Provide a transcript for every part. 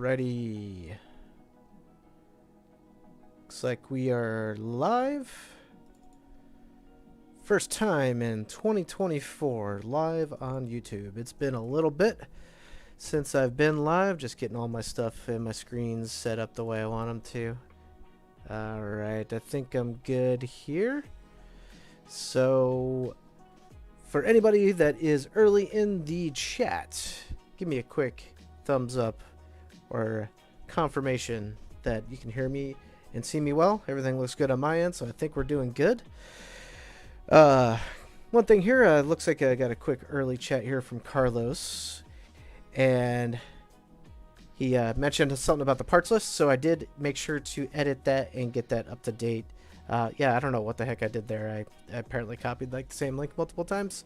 Alrighty. Looks like we are live. First time in 2024 live on YouTube. It's been a little bit since I've been live, just getting all my stuff and my screens set up the way I want them to. Alright, I think I'm good here. So, for anybody that is early in the chat, give me a quick thumbs up or confirmation that you can hear me and see me well. Everything looks good on my end, so I think we're doing good. One thing here, looks like I got a quick early chat here from Carlos, and he mentioned something about the parts list, so I did make sure to edit that and get that up to date. Yeah, I don't know what the heck I did there. I apparently copied like the same link multiple times.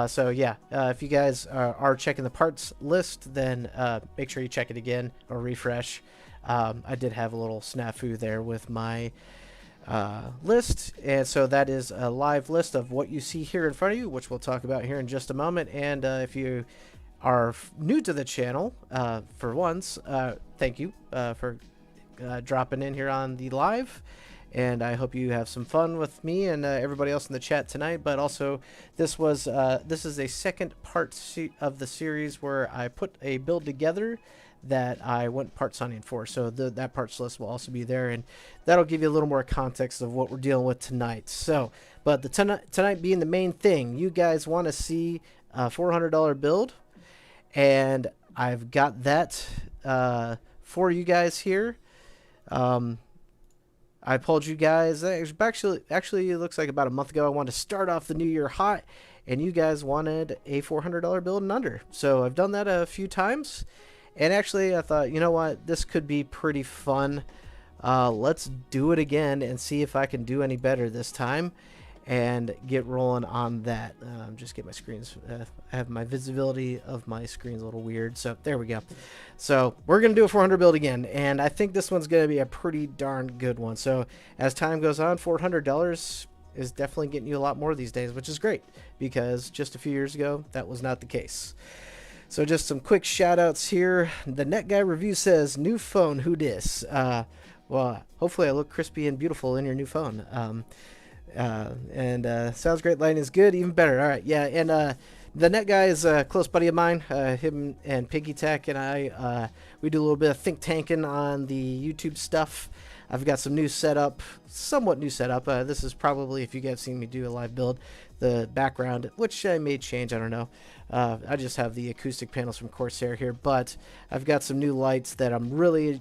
So yeah, if you guys are checking the parts list, then make sure you check it again or refresh. I did have a little snafu there with my list, and so that is a live list of what you see here in front of you, which we'll talk about here in just a moment. And if you are new to the channel, for once, thank you for dropping in here on the live. And I hope you have some fun with me and everybody else in the chat tonight. But also, this is a second part of the series where I put a build together that I went parts hunting for. So that parts list will also be there, and that'll give you a little more context of what we're dealing with tonight. So, but tonight being the main thing, you guys want to see a $400 build, and I've got that for you guys here. I told you guys, actually it looks like about a month ago, I wanted to start off the new year hot, and you guys wanted a $400 build and under. So I've done that a few times, and actually I thought, you know what, this could be pretty fun. Let's do it again and see if I can do any better this time and get rolling on that. Just get my screens, I have my visibility of my screens a little weird, so there we go. So we're gonna do a 400 build again, and I think this one's gonna be a pretty darn good one. So as time goes on, $400 is definitely getting you a lot more these days, which is great, because just a few years ago that was not the case. So just some quick shout outs here. The Net Guy Review says, new phone, who dis? Well, hopefully I look crispy and beautiful in your new phone. Sounds great, lighting is good, even better. All right, yeah, and the Net Guy is a close buddy of mine. Him and Piggy Tech and I, we do a little bit of think tanking on the YouTube stuff. I've got some new setup, somewhat new setup. This is probably, if you guys seen me do a live build, the background, which I may change, I don't know. I just have the acoustic panels from Corsair here, but I've got some new lights that I'm really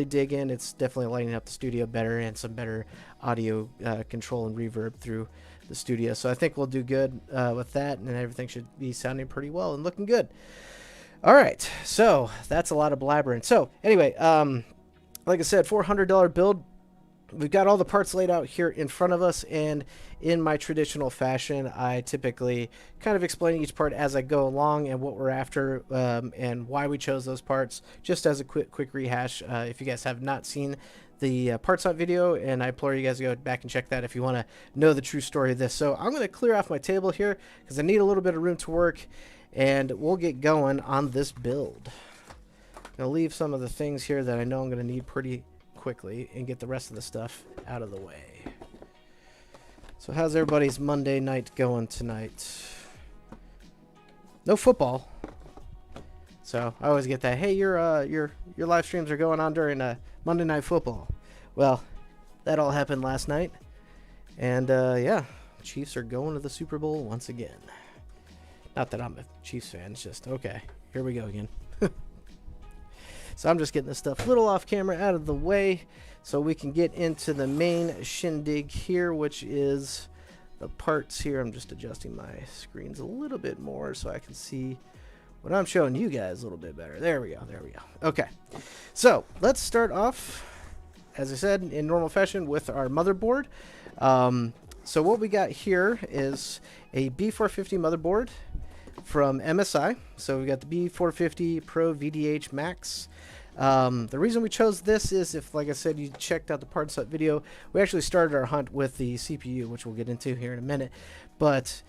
digging. It's definitely lighting up the studio better, and some better audio control and reverb through the studio. So I think we'll do good with that, and everything should be sounding pretty well and looking good. All right, so that's a lot of blabbering. So anyway, like I said, $400 build. We've got all the parts laid out here in front of us, and in my traditional fashion, I typically kind of explain each part as I go along and what we're after, and why we chose those parts, just as a quick rehash. If you guys have not seen the parts hunt video, and I implore you guys to go back and check that if you want to know the true story of this. So I'm going to clear off my table here because I need a little bit of room to work, and we'll get going on this build. I'm going to leave some of the things here that I know I'm going to need pretty quickly and get the rest of the stuff out of the way. So how's everybody's Monday night going tonight? No football, so I always get that, hey, your live streams are going on during Monday Night Football. Well, that all happened last night, and yeah, Chiefs are going to the Super Bowl once again. Not that I'm a Chiefs fan, it's just, okay, here we go again. So I'm just getting this stuff a little off camera out of the way so we can get into the main shindig here, which is the parts here. I'm just adjusting my screens a little bit more so I can see what I'm showing you guys a little bit better. There we go. There we go. Okay. So let's start off, as I said, in normal fashion with our motherboard. So what we got here is a B450 motherboard from MSI. So we got the B450 Pro VDH Max. The reason we chose this is, if, like I said, you checked out the parts hunt video, we actually started our hunt with the CPU, which we'll get into here in a minute. But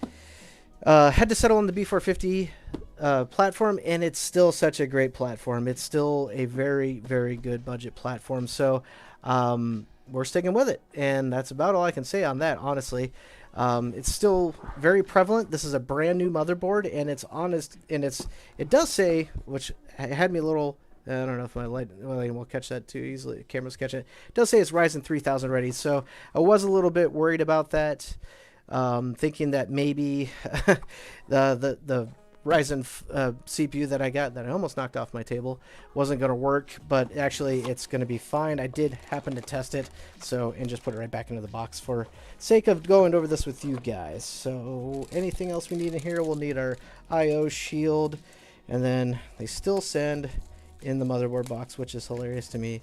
had to settle on the B450 platform, and it's still such a great platform. It's still a very, very good budget platform. So we're sticking with it, and that's about all I can say on that, honestly. It's still very prevalent. This is a brand new motherboard, and it's honest, and it does say, which had me a little. I don't know if my lighting will catch that too easily. Camera's catching it. It does say it's Ryzen 3000 ready, so I was a little bit worried about that, thinking that maybe the Ryzen CPU that I got, that I almost knocked off my table, wasn't going to work, but actually it's going to be fine. I did happen to test it, and just put it right back into the box for sake of going over this with you guys. So anything else we need in here, we'll need our IO shield, and then they still send in the motherboard box, which is hilarious to me.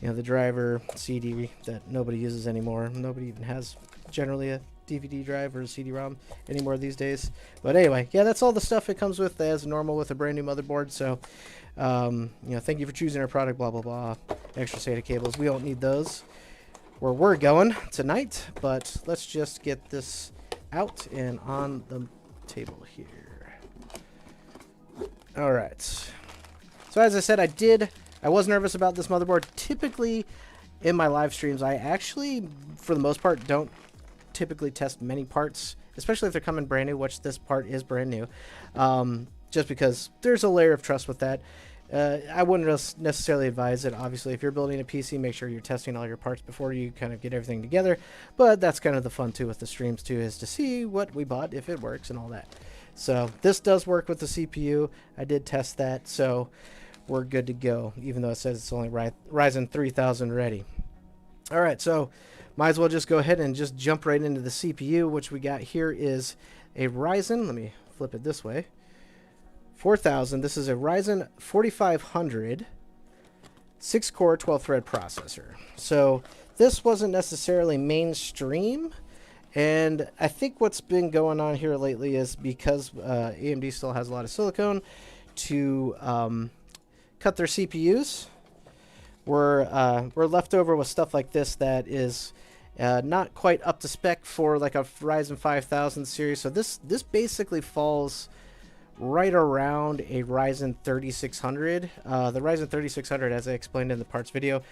You know, the driver CD that nobody uses anymore. Nobody even has generally a DVD drive or a CD-ROM anymore these days. But anyway, yeah, that's all the stuff it comes with as normal with a brand new motherboard. So, you know, thank you for choosing our product, blah, blah, blah. Extra SATA cables. We don't need those where we're going tonight, but let's just get this out and on the table here. All right. So as I said, I was nervous about this motherboard. Typically, in my live streams, I actually, for the most part, don't typically test many parts, especially if they're coming brand new, which this part is brand new, just because there's a layer of trust with that. I wouldn't necessarily advise it. Obviously, if you're building a PC, make sure you're testing all your parts before you kind of get everything together. But that's kind of the fun, too, with the streams, too, is to see what we bought, if it works, and all that. So this does work with the CPU. I did test that, so we're good to go, even though it says it's only Ryzen 3000 ready. All right, so might as well just go ahead and just jump right into the CPU, which we got here is a Ryzen. Let me flip it this way. 4000. This is a Ryzen 4500 6-core 12-thread processor. So this wasn't necessarily mainstream, and I think what's been going on here lately is because AMD still has a lot of silicone to cut their CPUs. We're left over with stuff like this that is not quite up to spec for like a Ryzen 5000 series. So this basically falls right around a Ryzen 3600. The Ryzen 3600, as I explained in the parts video,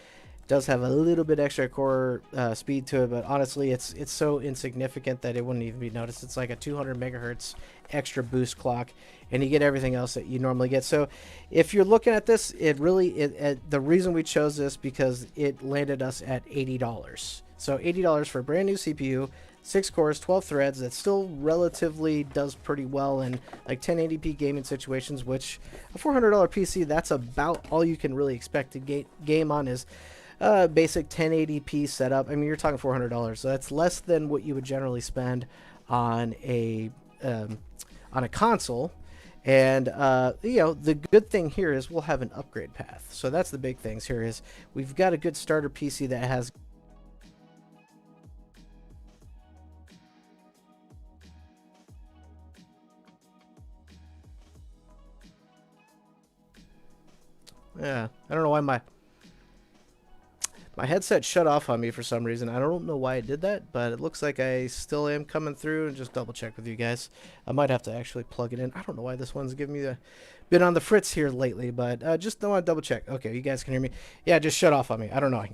does have a little bit extra core speed to it, but honestly it's so insignificant that it wouldn't even be noticed. It's like a 200 megahertz extra boost clock, and you get everything else that you normally get. So if you're looking at this, the reason we chose this because it landed us at $80. So $80 for a brand new CPU, 6 cores, 12 threads, that still relatively does pretty well in like 1080p gaming situations, which a $400 PC, that's about all you can really expect to game on is basic 1080p setup. I mean, you're talking $400, so that's less than what you would generally spend on a console. And you know, the good thing here is we'll have an upgrade path. So that's the big things here is we've got a good starter PC that has I don't know why my headset shut off on me for some reason. I don't know why it did that, but it looks like I still am coming through, and just double check with you guys. I might have to actually plug it in. I don't know why this one's giving me a bit on the fritz here lately, but just don't want to double check. Okay, you guys can hear me. Yeah, just shut off on me. I don't know.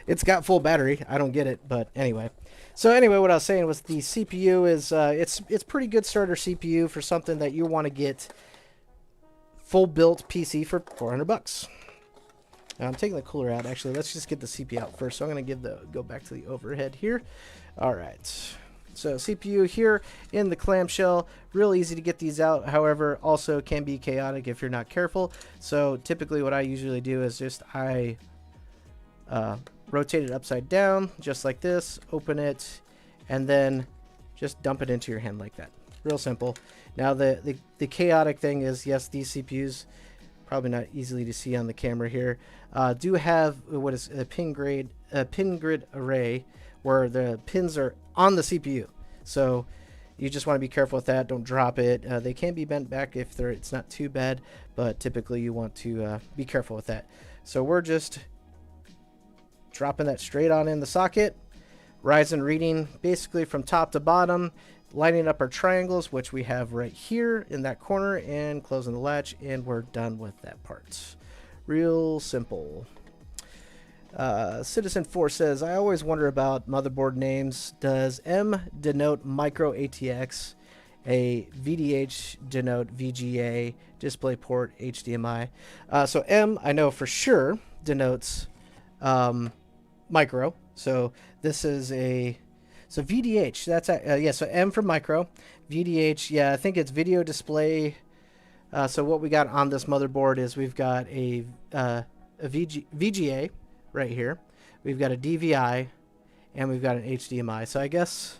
It's got full battery. I don't get it, but anyway. So anyway, what I was saying was the CPU is it's pretty good starter CPU for something that you want to get full built PC for $400. Now, I'm taking the cooler out. Actually, let's just get the CPU out first. So I'm going to go back to the overhead here. All right. So CPU here in the clamshell, real easy to get these out. However, also can be chaotic if you're not careful. So typically what I usually do is just I rotate it upside down just like this, open it, and then just dump it into your hand like that. Real simple. Now the chaotic thing is, yes, these CPUs, probably not easily to see on the camera here, do have what is a pin grid array where the pins are on the CPU. So you just want to be careful with that. Don't drop it. They can be bent back if it's not too bad, but typically you want to be careful with that. So we're just dropping that straight on in the socket. Ryzen reading basically from top to bottom. lining up our triangles, which we have right here in that corner, and closing the latch, and we're done with that part. Real simple. Citizen 4 says, I always wonder about motherboard names. Does M denote micro ATX? A VDH denote VGA, DisplayPort, HDMI. So M, I know for sure, denotes micro. So this is a... So VDH, that's yeah, so M for micro. VDH, yeah, I think it's video display. So what we got on this motherboard is we've got a VGA right here. We've got a DVI, and we've got an HDMI. So I guess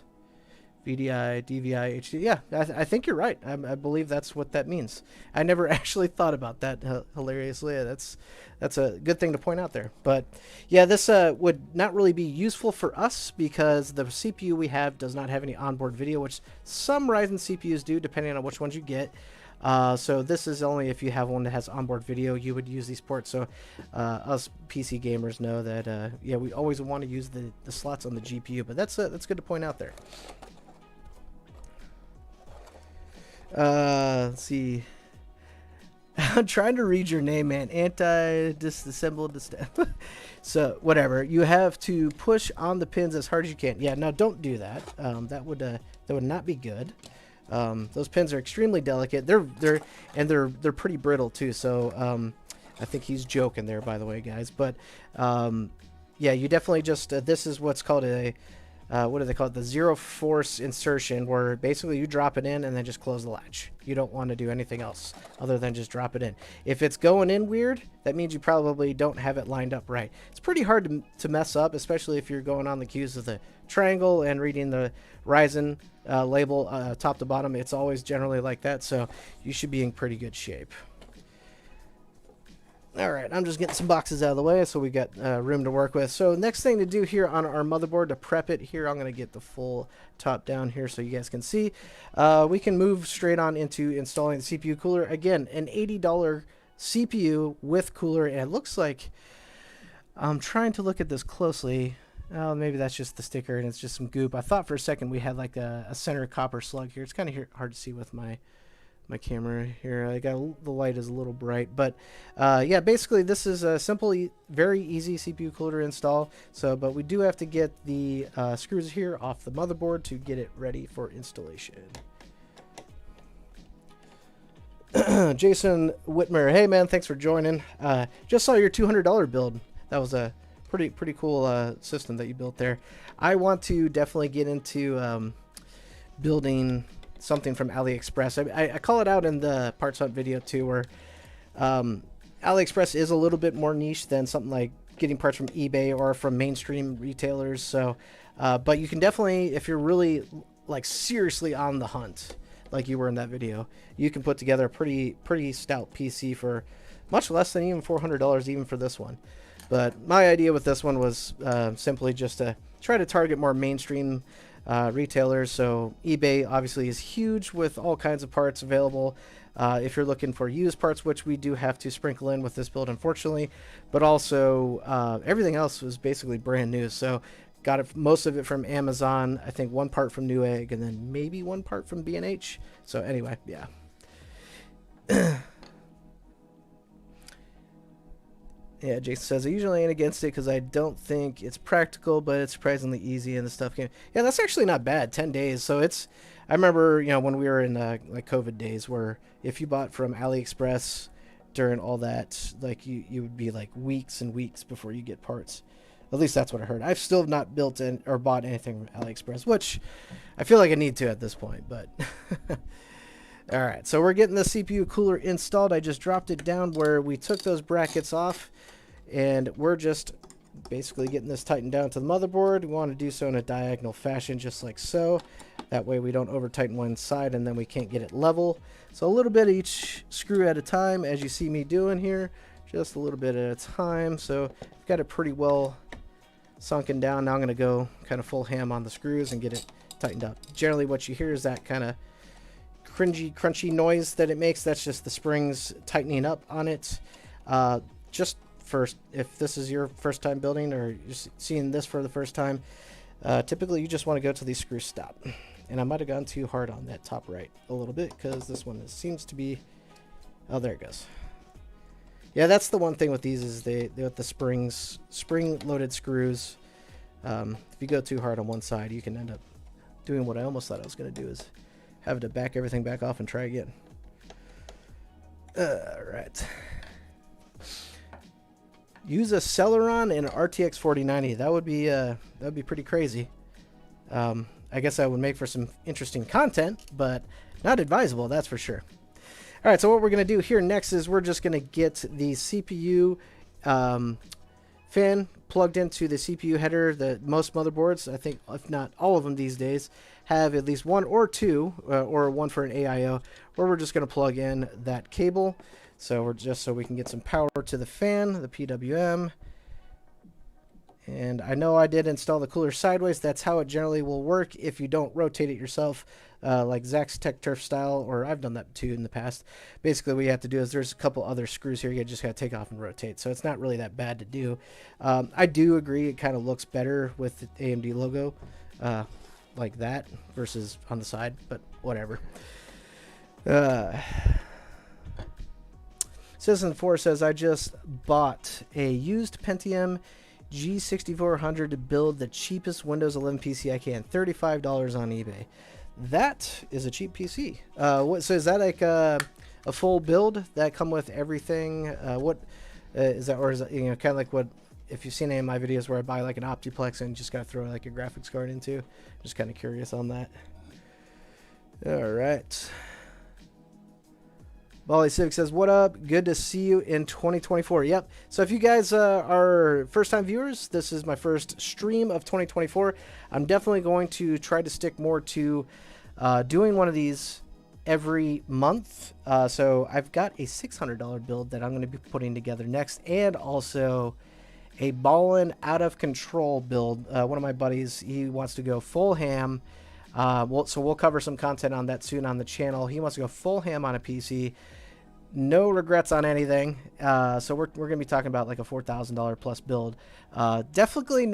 VDI, DVI, HD. Yeah, I think you're right. I believe that's what that means. I never actually thought about that, hilariously. That's a good thing to point out there. But yeah, this would not really be useful for us because the CPU we have does not have any onboard video, which some Ryzen CPUs do, depending on which ones you get. So this is only if you have one that has onboard video, you would use these ports. So us PC gamers know that, yeah, we always want to use the slots on the GPU. But that's good to point out there. Let's see. I'm trying to read your name, man. Disassembled. So whatever. You have to push on the pins as hard as you can. Yeah, no, don't do that. That would not be good. Those pins are extremely delicate. They're pretty brittle too. So I think he's joking there, by the way, guys. But yeah, you definitely just this is what's called a what do they call it? The zero force insertion, where basically you drop it in and then just close the latch. You don't want to do anything else other than just drop it in. If it's going in weird, that means you probably don't have it lined up right. It's pretty hard to mess up, especially if you're going on the cues of the triangle and reading the Ryzen label top to bottom. It's always generally like that, so you should be in pretty good shape. Alright, I'm just getting some boxes out of the way so we got room to work with. So next thing to do here on our motherboard to prep it here, I'm going to get the full top down here so you guys can see. We can move straight on into installing the CPU cooler. Again, an $80 CPU with cooler, and it looks like, I'm trying to look at this closely. Oh, maybe that's just the sticker and it's just some goop. I thought for a second we had like a center copper slug here. It's kind of hard to see with my camera here. I got the light is a little bright, but yeah, basically this is a simple, very easy CPU cooler install. So, but we do have to get the screws here off the motherboard to get it ready for installation. Jason Whitmer, hey man, thanks for joining. Just saw your $200 build. That was a pretty cool system that you built there. I want to definitely get into building something from AliExpress. I call it out in the Parts Hunt video too, where AliExpress is a little bit more niche than something like getting parts from eBay or from mainstream retailers. So, but you can definitely, if you're really like seriously on the hunt, like you were in that video, you can put together a pretty stout PC for much less than even $400 even for this one. But my idea with this one was simply just to try to target more mainstream retailers. So eBay obviously is huge with all kinds of parts available. If you're looking for used parts, which we do have to sprinkle in with this build, unfortunately, but also everything else was basically brand new. So got it, most of it from Amazon. I think one part from Newegg, and then maybe one part from B&H. So anyway, yeah. Yeah, Jason says, I usually ain't against it because I don't think it's practical, but it's surprisingly easy and the stuff can... Yeah, that's actually not bad, 10 days. So it's... I remember, you know, when we were in like COVID days, where if you bought from AliExpress during all that, like you would be like weeks and weeks before you get parts. At least that's what I heard. I've still not built in or bought anything from AliExpress, which I feel like I need to at this point, but... All right, so we're getting the CPU cooler installed. I just dropped it down where we took those brackets off, and we're just basically getting this tightened down to the motherboard. We want to do so in a diagonal fashion, just like so. That way we don't over tighten one side and then we can't get it level. So a little bit of each screw at a time, as you see me doing here, just a little bit at a time. So I've got it pretty well sunken down. Now I'm going to go kind of full ham on the screws and get it tightened up. Generally what you hear is that kind of crunchy noise that it makes. That's just the springs tightening up on it. Just first, if this is your first time building or you're seeing this for the first time, typically you just want to go to these screws stop. And I might have gone too hard on that top right a little bit, because this one seems to be... Oh, there it goes. Yeah, that's the one thing with these, is they with the spring-loaded screws. If you go too hard on one side, you can end up doing what I almost thought I was going to do, is have to back everything back off and try again. Alright. Use a Celeron and an RTX 4090. That would be pretty crazy. I guess that would make for some interesting content, but not advisable, that's for sure. All right, so what we're going to do here next is we're just going to get the CPU fan plugged into the CPU header. Most motherboards, I think, if not all of them these days, have at least one or two, or one for an AIO, where we're just going to plug in that cable. So we're just so we can get some power to the fan, the PWM. And I know I did install the cooler sideways. That's how it generally will work if you don't rotate it yourself, like Zach's Tech Turf style, or I've done that too in the past. Basically, what you have to do is there's a couple other screws here you just got to take off and rotate. So it's not really that bad to do. I do agree it kind of looks better with the AMD logo like that versus on the side, but whatever. Citizen4 says, I just bought a used Pentium G6400 to build the cheapest Windows 11 PC I can. $35 on eBay. That is a cheap PC. So is that like a full build that come with everything? What is that, or is it, you know, kind of like what, if you've seen any of my videos where I buy like an Optiplex and just gotta throw like a graphics card into? Just kind of curious on that. All right. Bali Civic says, what up? Good to see you in 2024. Yep. So if you guys are first-time viewers, this is my first stream of 2024. I'm definitely going to try to stick more to doing one of these every month. So I've got a $600 build that I'm going to be putting together next, and also a ballin' out of control build. One of my buddies, he wants to go full ham. So we'll cover some content on that soon on the channel. He wants to go full ham on a PC. No regrets on anything. So we're going to be talking about like a $4,000 plus build. Definitely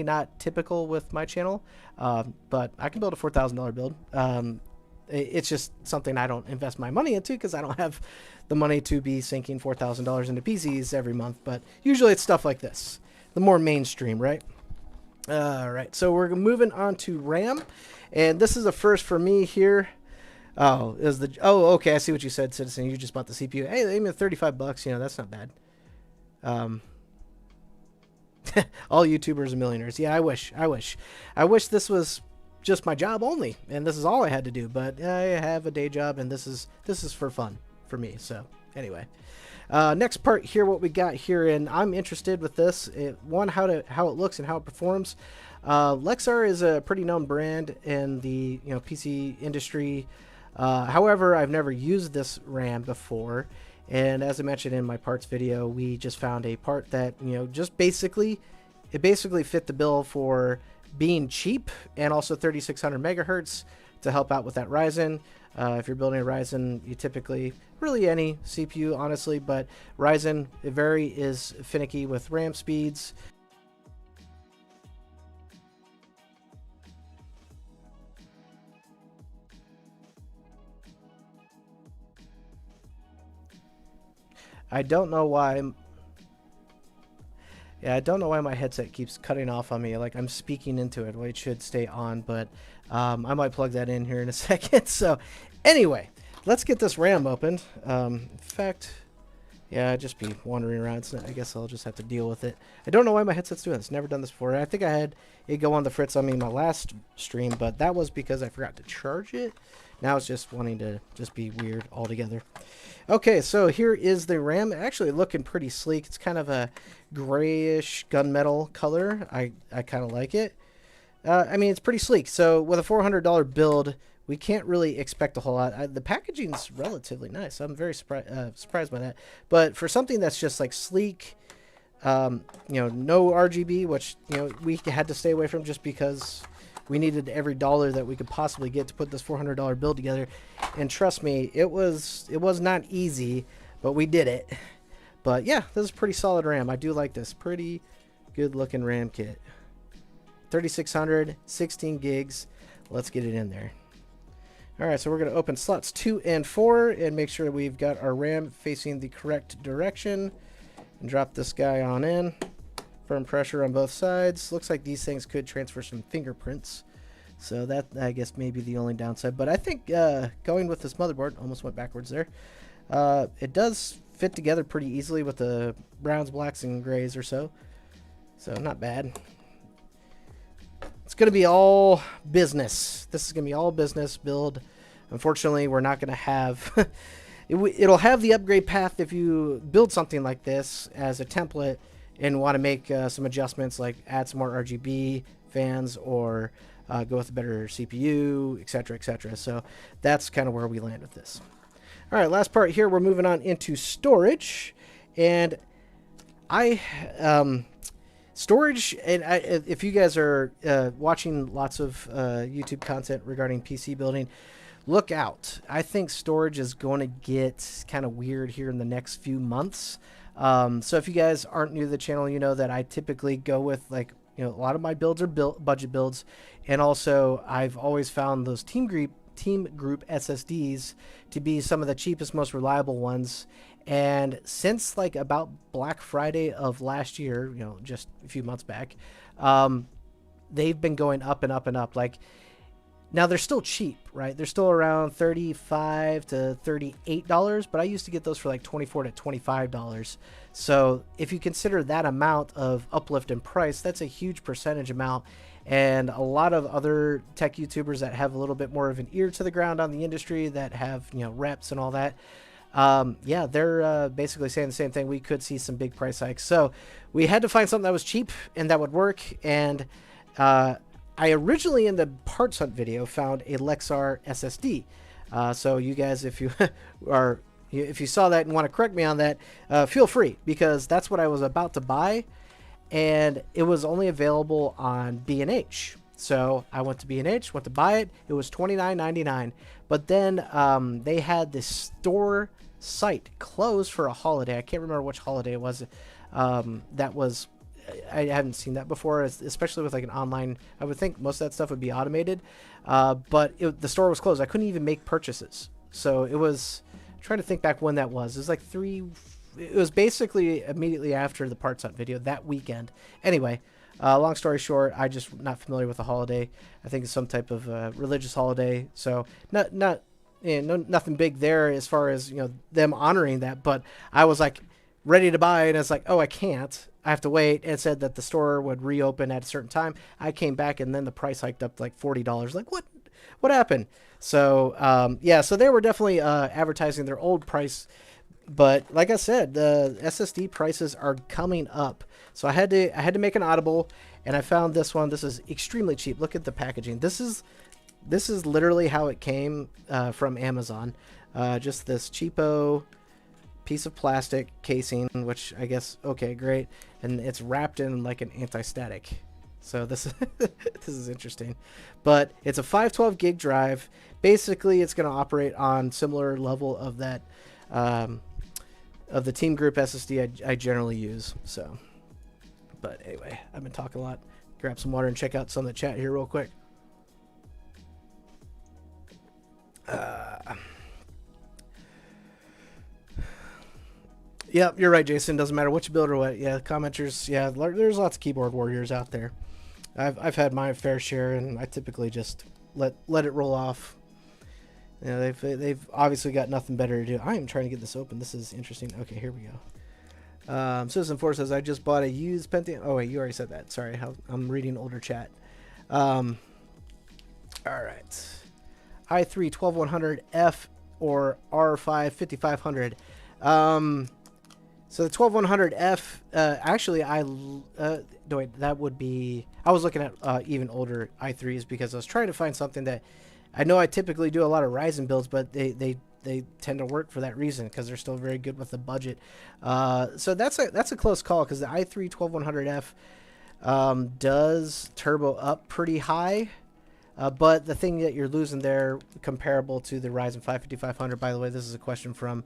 not typical with my channel. But I can build a $4,000 build. It's just something I don't invest my money into because I don't have the money to be sinking $4,000 into PCs every month. But usually it's stuff like this. The more mainstream, right? All right, so we're moving on to RAM, and this is a first for me here. Oh, okay, I see what you said, Citizen. You just bought the CPU. Hey, even $35, you know, that's not bad. All YouTubers are millionaires. Yeah, I wish this was just my job only, and this is all I had to do. But I have a day job, and this is for fun for me. So anyway. Next part here, what we got here, and I'm interested with this. One, how it looks and how it performs. Lexar is a pretty known brand in the PC industry. However, I've never used this RAM before, and as I mentioned in my parts video, we just found a part that just basically fit the bill for being cheap and also 3600 megahertz to help out with that Ryzen. If you're building a Ryzen, you typically, really any CPU, honestly, but Ryzen, it is finicky with RAM speeds. I don't know why. Yeah, I don't know why my headset keeps cutting off on me. Like I'm speaking into it. Well, it should stay on, but I might plug that in here in a second. So anyway, let's get this RAM opened. In fact, yeah, I'd just be wandering around. I guess I'll just have to deal with it. I don't know why my headset's doing this. Never done this before. I think I had it go on the fritz on me in my last stream, but that was because I forgot to charge it. Now it's just wanting to just be weird altogether. Okay, so here is the RAM. Actually looking pretty sleek. It's kind of a grayish gunmetal color. I kind of like it. I mean, it's pretty sleek. So with a $400 build, we can't really expect a whole lot. The packaging's relatively nice. I'm very surprised by that. But for something that's just like sleek, no RGB, which we had to stay away from just because we needed every dollar that we could possibly get to put this $400 build together. And trust me, it was not easy, but we did it. But yeah, this is pretty solid RAM. I do like this. Pretty good looking RAM kit. 3600, 16 gigs. Let's get it in there. All right, so we're going to open slots 2 and 4 and make sure we've got our RAM facing the correct direction. And drop this guy on in. Firm pressure on both sides. Looks like these things could transfer some fingerprints. So that, I guess, may be the only downside. But I think going with this motherboard, almost went backwards there, it does fit together pretty easily with the browns, blacks, and grays or so. So not bad. It's going to be all business. This is going to be all business build. Unfortunately, we're not going to have... It'll have the upgrade path if you build something like this as a template and want to make some adjustments, like add some more RGB fans or go with a better CPU, etc., etc. So that's kind of where we land with this. All right, last part here, we're moving on into storage. And storage, and if you guys are watching lots of YouTube content regarding PC building, look out. I think storage is going to get kind of weird here in the next few months. So if you guys aren't new to the channel, you know that I typically go with, like, you know, a lot of my builds are budget builds. And also I've always found those team group SSDs to be some of the cheapest, most reliable ones. And since like about Black Friday of last year, you know, just a few months back, they've been going up and up and up. Like, now they're still cheap, right? They're still around $35 to $38, but I used to get those for like $24 to $25. So if you consider that amount of uplift in price, that's a huge percentage amount. And a lot of other tech YouTubers that have a little bit more of an ear to the ground on the industry, that have, you know, reps and all that, yeah, they're basically saying the same thing. We could see some big price hikes. So we had to find something that was cheap and that would work. And I originally, in the parts hunt video, found a Lexar SSD. So you guys, if you if you saw that and want to correct me on that, feel free, because that's what I was about to buy, and it was only available on B&H. So I went to B&H, went to buy it. It was $29.99, but then they had this store site closed for a holiday. I can't remember which holiday it was. That was, I haven't seen that before, especially with like an online. I would think most of that stuff would be automated, but the store was closed. I couldn't even make purchases. So it was, I'm trying to think back when that was. It was like it was basically immediately after the parts hunt video that weekend. Anyway, long story short, I just not familiar with the holiday. I think it's some type of religious holiday. So nothing big there as far as, you know, them honoring that. But I was like ready to buy it, and it's like, oh, I can't. I have to wait. And it said that the store would reopen at a certain time. I came back, and then the price hiked up to like $40. Like, what happened? So yeah, so they were definitely advertising their old price. But like I said, the SSD prices are coming up. So I had to make an audible, and I found this one. This is extremely cheap. Look at the packaging. This is literally how it came from Amazon. Just this cheapo piece of plastic casing, which I guess, okay, great. And it's wrapped in like an anti-static. So this this is interesting. But it's a 512 gig drive. Basically, it's going to operate on similar level of that of the Team Group SSD I generally use. So, but anyway, I've been talking a lot. Grab some water and check out some of the chat here real quick. Yeah, you're right, Jason. Doesn't matter which build or what. Yeah, commenters. Yeah, there's lots of keyboard warriors out there. I've had my fair share, and I typically just let it roll off. You know, they've obviously got nothing better to do. I am trying to get this open. This is interesting. Okay, here we go. Citizen 4 says, I just bought a used Pentium. Oh, wait, you already said that. Sorry, I'm reading older chat. All right. i3 12100F or R5 5500. So the 12100F, actually, no, wait, that would be, I was looking at even older i3s, because I was trying to find something that, I know I typically do a lot of Ryzen builds, but they tend to work for that reason, because they're still very good with the budget. So that's a close call, because the i3 12100F does turbo up pretty high. But the thing that you're losing there, comparable to the Ryzen 5 5500, by the way, this is a question from,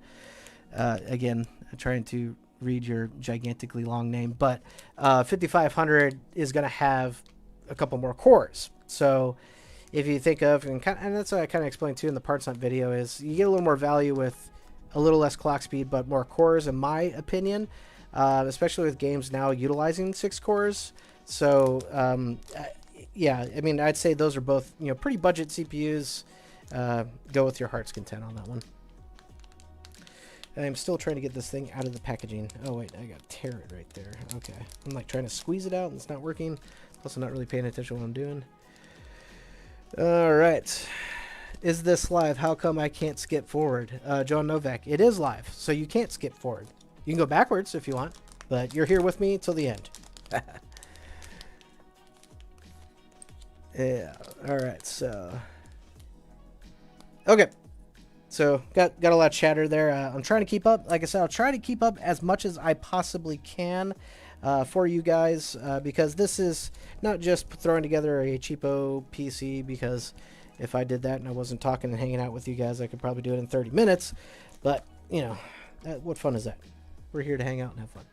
again, I'm trying to read your gigantically long name, but 5500 is going to have a couple more cores. So if you think of, and that's what I kind of explained too in the parts hunt video, is you get a little more value with a little less clock speed but more cores, in my opinion, especially with games now utilizing 6 cores. So yeah, I mean, I'd say those are both, you know, pretty budget CPUs. Go with your heart's content on that one. I'm still trying to get this thing out of the packaging. Oh wait, I gotta tear it right there. Okay, I'm like trying to squeeze it out and it's not working. Plus I'm not really paying attention to what I'm doing. All right, is this live? How come I can't skip forward? John Novak, it is live, so you can't skip forward. You can go backwards if you want, but you're here with me till the end. Yeah, all right, so okay. So got a lot of chatter there. I'm trying to keep up. Like I said, I'll try to keep up as much as I possibly can for you guys, because this is not just throwing together a cheapo PC, because if I did that and I wasn't talking and hanging out with you guys, I could probably do it in 30 minutes. But, you know, what fun is that? We're here to hang out and have fun.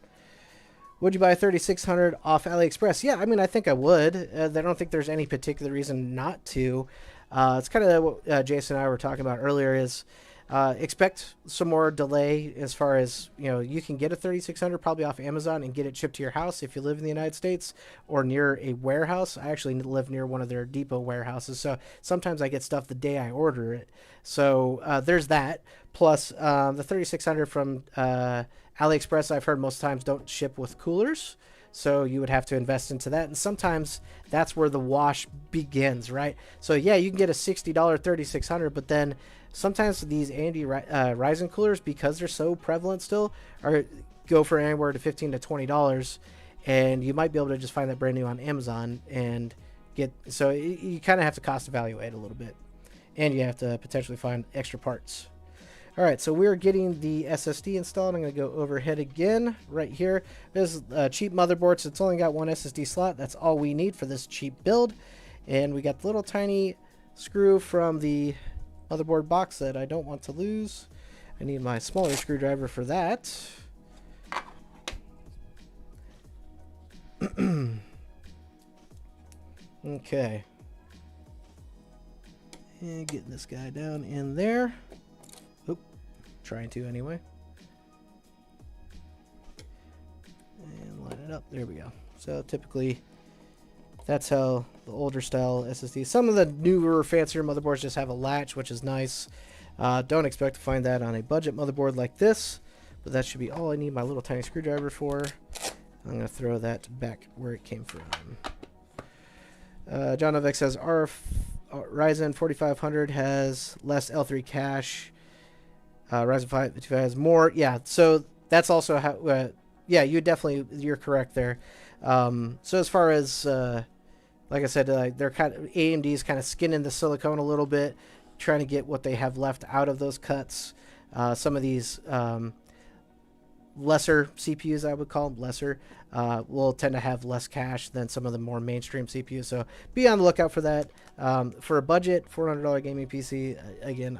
Would you buy a 3600 off AliExpress? Yeah, I mean, I think I would. I don't think there's any particular reason not to. It's kind of what Jason and I were talking about earlier, is expect some more delay as far as, you know, you can get a 3600 probably off Amazon and get it shipped to your house if you live in the United States or near a warehouse. I actually live near one of their depot warehouses, so sometimes I get stuff the day I order it. So there's that. Plus the 3600 from AliExpress, I've heard most times don't ship with coolers. So you would have to invest into that. And sometimes that's where the wash begins, right? So yeah, you can get a $60 3600, but then sometimes these AMD Ryzen coolers, because they're so prevalent still, go for anywhere to $15 to $20. And you might be able to just find that brand new on Amazon and get, so you kind of have to cost evaluate a little bit. And you have to potentially find extra parts. All right, so we're getting the SSD installed. I'm going to go overhead again right here. This is a cheap motherboard, so it's only got one SSD slot. That's all we need for this cheap build. And we got the little tiny screw from the motherboard box that I don't want to lose. I need my smaller screwdriver for that. Okay. And getting this guy down in there. Trying to anyway. And line it up. There we go. So typically that's how the older style SSD. Some of the newer, fancier motherboards just have a latch, which is nice. Don't expect to find that on a budget motherboard like this, but that should be all I need my little tiny screwdriver for. I'm going to throw that back where it came from. John Novak says our Ryzen 4500 has less L3 cache. Ryzen 5 has more. Yeah, so that's also how, yeah, you're correct there. So as far as, like I said, they're kind of, AMD's kind of skinning the silicone a little bit, trying to get what they have left out of those cuts. Some of these lesser CPUs, I would call them lesser, will tend to have less cache than some of the more mainstream CPUs. So be on the lookout for that. For a budget $400 gaming PC, again,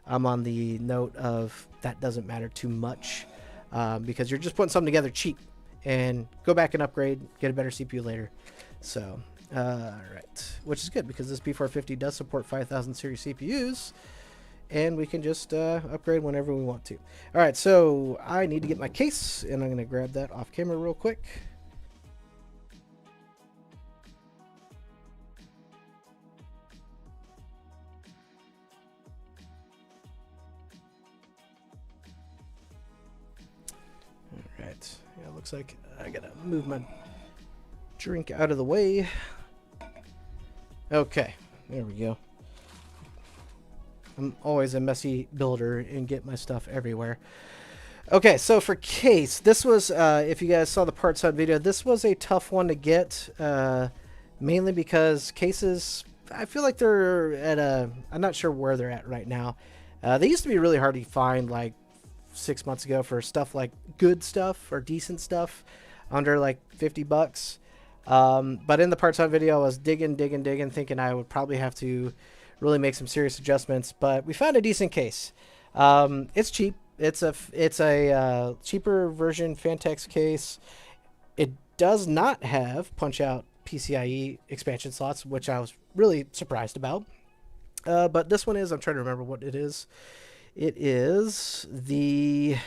I'm on the note of that doesn't matter too much, because you're just putting something together cheap and go back and upgrade, get a better CPU later. So, all right, which is good because this B450 does support 5000 series CPUs, and we can just upgrade whenever we want to. All right, so I need to get my case, and I'm going to grab that off camera real quick. Yeah, looks like I gotta move my drink out of the way. Okay, there we go. I'm always a messy builder and get my stuff everywhere. Okay, so for case, this was, if you guys saw the parts hunt video, this was a tough one to get, mainly because cases, I feel like they're at a, I'm not sure where they're at right now. They used to be really hard to find, like 6 months ago, for stuff like good stuff or decent stuff under like 50 bucks. But in the parts hunt video, I was digging, thinking I would probably have to really make some serious adjustments, but we found a decent case. It's cheap. It's a cheaper version Fantex case. It does not have punch out PCIe expansion slots, which I was really surprised about. But this one is, I'm trying to remember what it is. It is the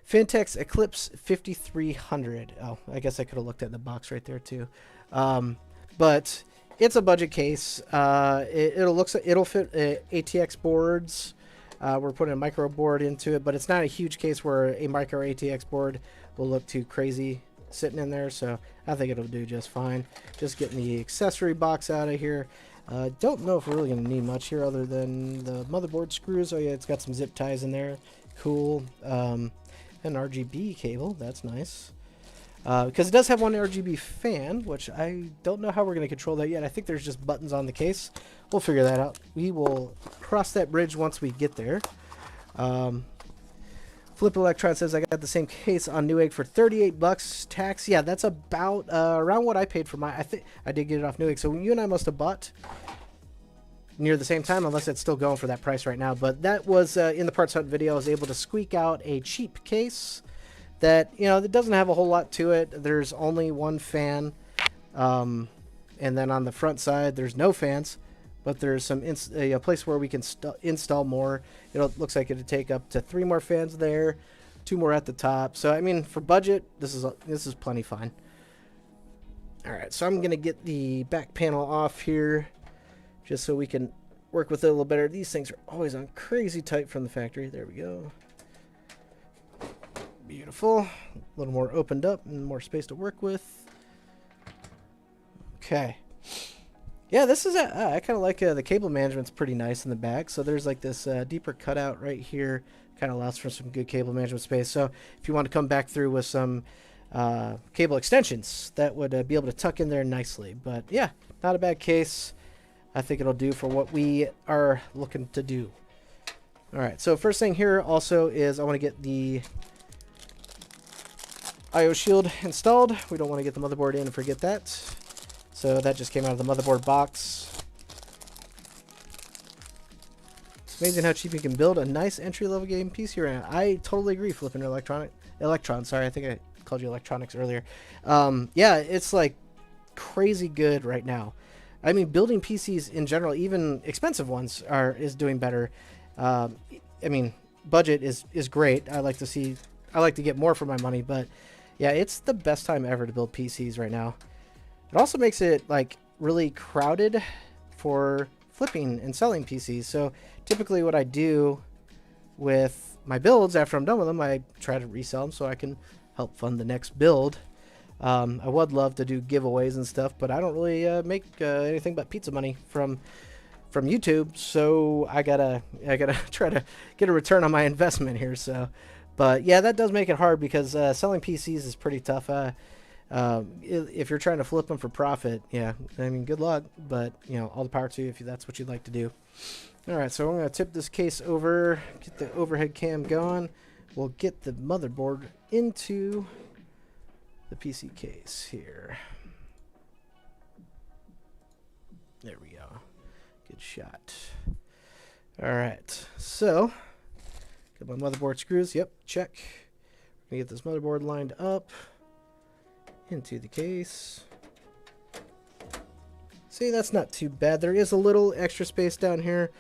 Fintex Eclipse 5300. Oh, I guess I could have looked at the box right there too. But it's a budget case. It'll fit ATX boards. We're putting a micro board into it, but it's not a huge case where a micro ATX board will look too crazy sitting in there. So I think it'll do just fine. Just getting the accessory box out of here. Don't know if we're really going to need much here other than the motherboard screws. Oh yeah, it's got some zip ties in there. Cool. An RGB cable. That's nice. Because it does have one RGB fan, which I don't know how we're going to control that yet. I think there's just buttons on the case. We'll figure that out. We will cross that bridge once we get there. Flip Electron says, I got the same case on Newegg for 38 bucks tax. Yeah, that's about around what I paid for my. I think I did get it off Newegg. So you and I must have bought near the same time, unless it's still going for that price right now. But that was in the Parts Hunt video. I was able to squeak out a cheap case that, you know, that doesn't have a whole lot to it. There's only one fan, and then on the front side there's no fans, but there's some a place where we can install more. It looks like it'd take up to 3 more fans there, 2 more at the top. So I mean, for budget, this is plenty fine. All right, so I'm gonna get the back panel off here, just so we can work with it a little better. These things are always on crazy tight from the factory. There we go. Beautiful. A little more opened up and more space to work with. Okay. Yeah, this is I kind of like the cable management's pretty nice in the back. So there's like this deeper cutout right here. Kind of allows for some good cable management space. So if you want to come back through with some cable extensions, that would be able to tuck in there nicely. But yeah, not a bad case. I think it'll do for what we are looking to do. All right, so first thing here also is I want to get the IO shield installed. We don't want to get the motherboard in and forget that. So that just came out of the motherboard box. It's amazing how cheap you can build a nice entry-level game PC right now. I totally agree, Flipping Electron. Sorry, I think I called you electronics earlier. Yeah, it's like crazy good right now. I mean, building PCs in general, even expensive ones, is doing better. I mean, budget is great. I like to get more for my money, but yeah, it's the best time ever to build PCs right now. It also makes it like really crowded for flipping and selling PCs. So typically what I do with my builds after I'm done with them, I try to resell them so I can help fund the next build. I would love to do giveaways and stuff, but I don't really make anything but pizza money from YouTube, so I gotta try to get a return on my investment here. So, but yeah, that does make it hard because selling PCs is pretty tough. If you're trying to flip them for profit, yeah, I mean, good luck, but you know, all the power to you if that's what you'd like to do. All right, so I'm gonna tip this case over, get the overhead cam going. We'll get the motherboard into the PC case here. There we go. Good shot. All right, so get my motherboard screws. Yep, check. We're gonna get this motherboard lined up into the case. See, that's not too bad. There is a little extra space down here,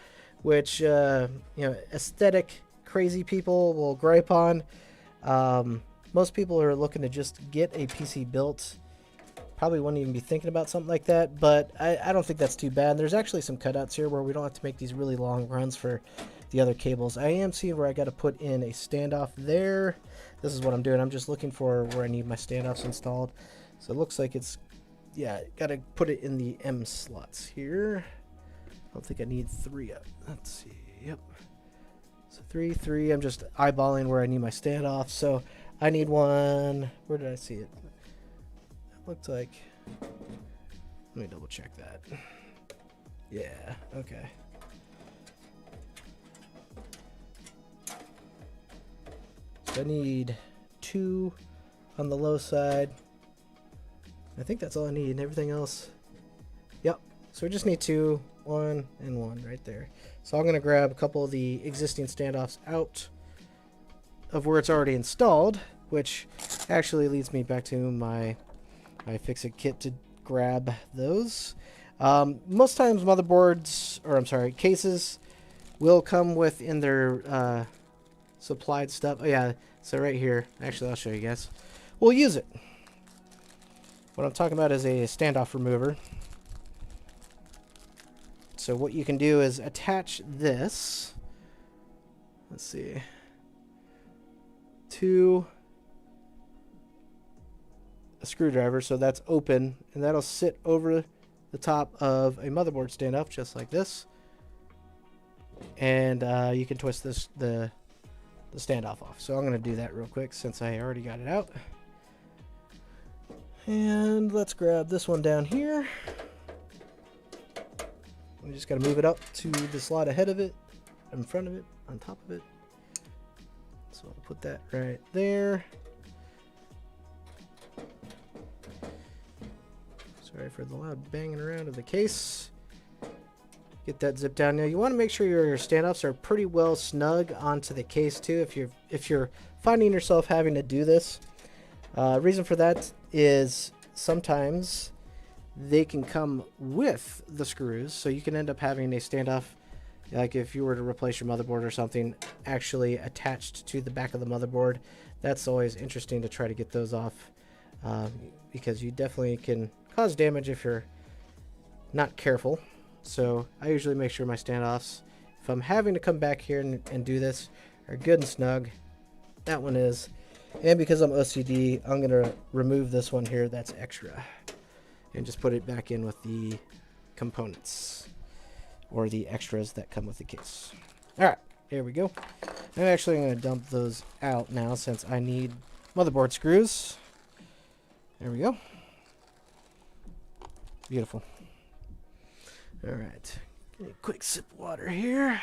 which you know, aesthetic crazy people will gripe on. Most people are looking to just get a PC built. Probably wouldn't even be thinking about something like that, but I don't think that's too bad. There's actually some cutouts here where we don't have to make these really long runs for the other cables. I am seeing where I got to put in a standoff there. This is what I'm doing. I'm just looking for where I need my standoffs installed. So it looks like it's, yeah, got to put it in the M slots here. I don't think I need 3 up. Let's see. Yep. So 3. I'm just eyeballing where I need my standoff. So I need one. Where did I see it? It looked like. Let me double check that. Yeah. Okay. So I need 2 on the low side. I think that's all I need. Everything else. Yep. So we just need 2, 1, and 1 right there. So I'm going to grab a couple of the existing standoffs out of where it's already installed, which actually leads me back to my Fix-It kit to grab those. Most times motherboards, or I'm sorry, cases will come with in their supplied stuff. Oh yeah, so right here, actually I'll show you guys. We'll use it. What I'm talking about is a standoff remover. So what you can do is attach this, let's see, to a screwdriver, so that's open, and that'll sit over the top of a motherboard standoff just like this. And you can twist this the standoff off. So I'm going to do that real quick since I already got it out. And let's grab this one down here. We just got to move it up to the slot ahead of it, in front of it, on top of it. So I'll put that right there. Sorry for the loud banging around of the case. Get that zip down. Now you want to make sure your standoffs are pretty well snug onto the case too. If you're finding yourself having to do this, reason for that is sometimes they can come with the screws, so you can end up having a standoff, like if you were to replace your motherboard or something, actually attached to the back of the motherboard. That's always interesting to try to get those off, because you definitely can cause damage if you're not careful. So I usually make sure my standoffs, if I'm having to come back here and do this, are good and snug. That one is. And because I'm OCD, I'm going to remove this one here that's extra and just put it back in with the components or the extras that come with the case. Alright, here we go. I'm actually going to dump those out now since I need motherboard screws. There we go. Beautiful. Alright, get a quick sip of water here.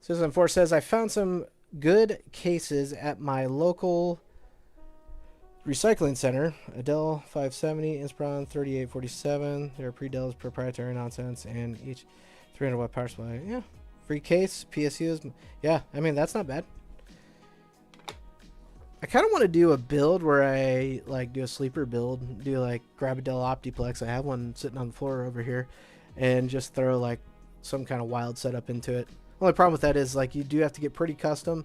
Citizen4 says, I found some good cases at my local recycling center. A Dell 570, Inspiron 3847. They're pre-Dell's proprietary nonsense, and each 300 watt power supply. Yeah, free case, PSUs. Yeah, I mean, that's not bad. I kind of want to do a build where I like do a sleeper build, do like grab a Dell Optiplex. I have one sitting on the floor over here, and just throw like some kind of wild setup into it. Only problem with that is like you do have to get pretty custom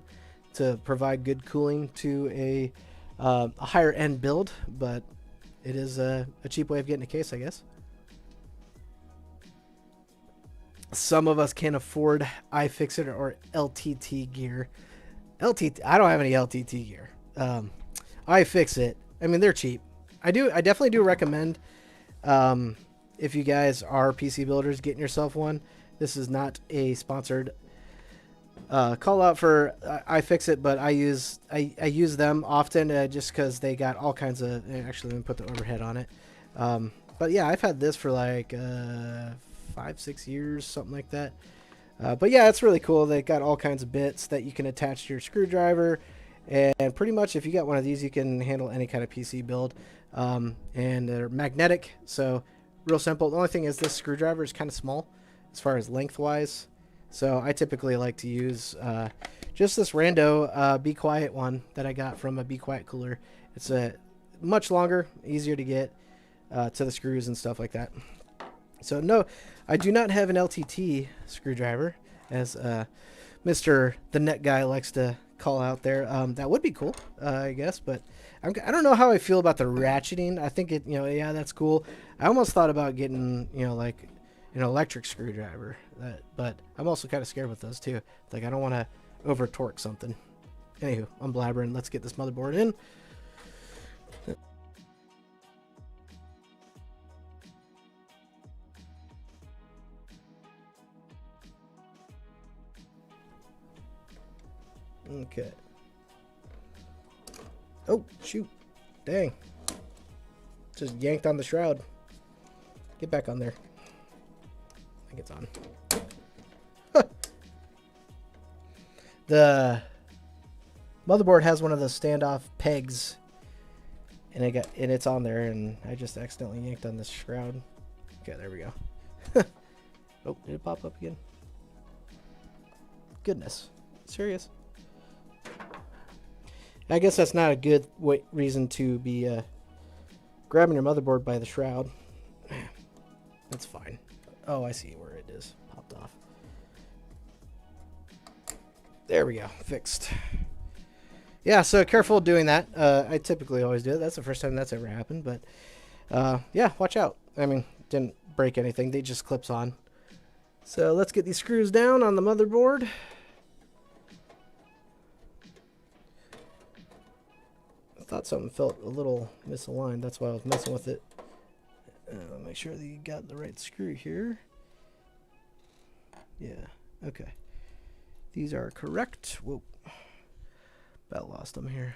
to provide good cooling to a higher end build, but it is a cheap way of getting a case, I guess. Some of us can't afford iFixit or LTT gear. I don't have any LTT gear. iFixit, I mean, they're cheap. I definitely do recommend, if you guys are PC builders, getting yourself one. This is not a sponsored call out for iFixit, but I use them often just because they got all kinds of. Actually, let me put the overhead on it. But yeah, I've had this for like 5-6 years, something like that. But yeah, it's really cool. They got all kinds of bits that you can attach to your screwdriver, and pretty much if you got one of these, you can handle any kind of PC build. And they're magnetic, so real simple. The only thing is this screwdriver is kind of small as far as lengthwise. So I typically like to use just this rando Be Quiet one that I got from a Be Quiet cooler. It's a much longer, easier to get to the screws and stuff like that. So no, I do not have an LTT screwdriver, as Mr. the Net Guy likes to call out there. That would be cool, I guess, but I don't know how I feel about the ratcheting. I think yeah, that's cool. I almost thought about getting, like an electric screwdriver, but I'm also kind of scared with those too. Like, I don't want to over torque something. Anywho, I'm blabbering. Let's get this motherboard in. Okay. Oh, shoot. Dang. Just yanked on the shroud. Get back on there. I think it's on. The motherboard has one of the standoff pegs, and it's on there, and I just accidentally yanked on this shroud. Okay, there we go. Oh, did it pop up again? Goodness. Serious? I guess that's not a good reason to be grabbing your motherboard by the shroud. That's fine. Oh, I see where it is. Popped off. There we go. Fixed. Yeah, so careful doing that. I typically always do it. That's the first time that's ever happened, but yeah, watch out. I mean, didn't break anything. They just clips on. So let's get these screws down on the motherboard. I thought something felt a little misaligned. That's why I was messing with it. Make sure that you got the right screw here. Yeah, okay. These are correct. Whoa. About lost them here.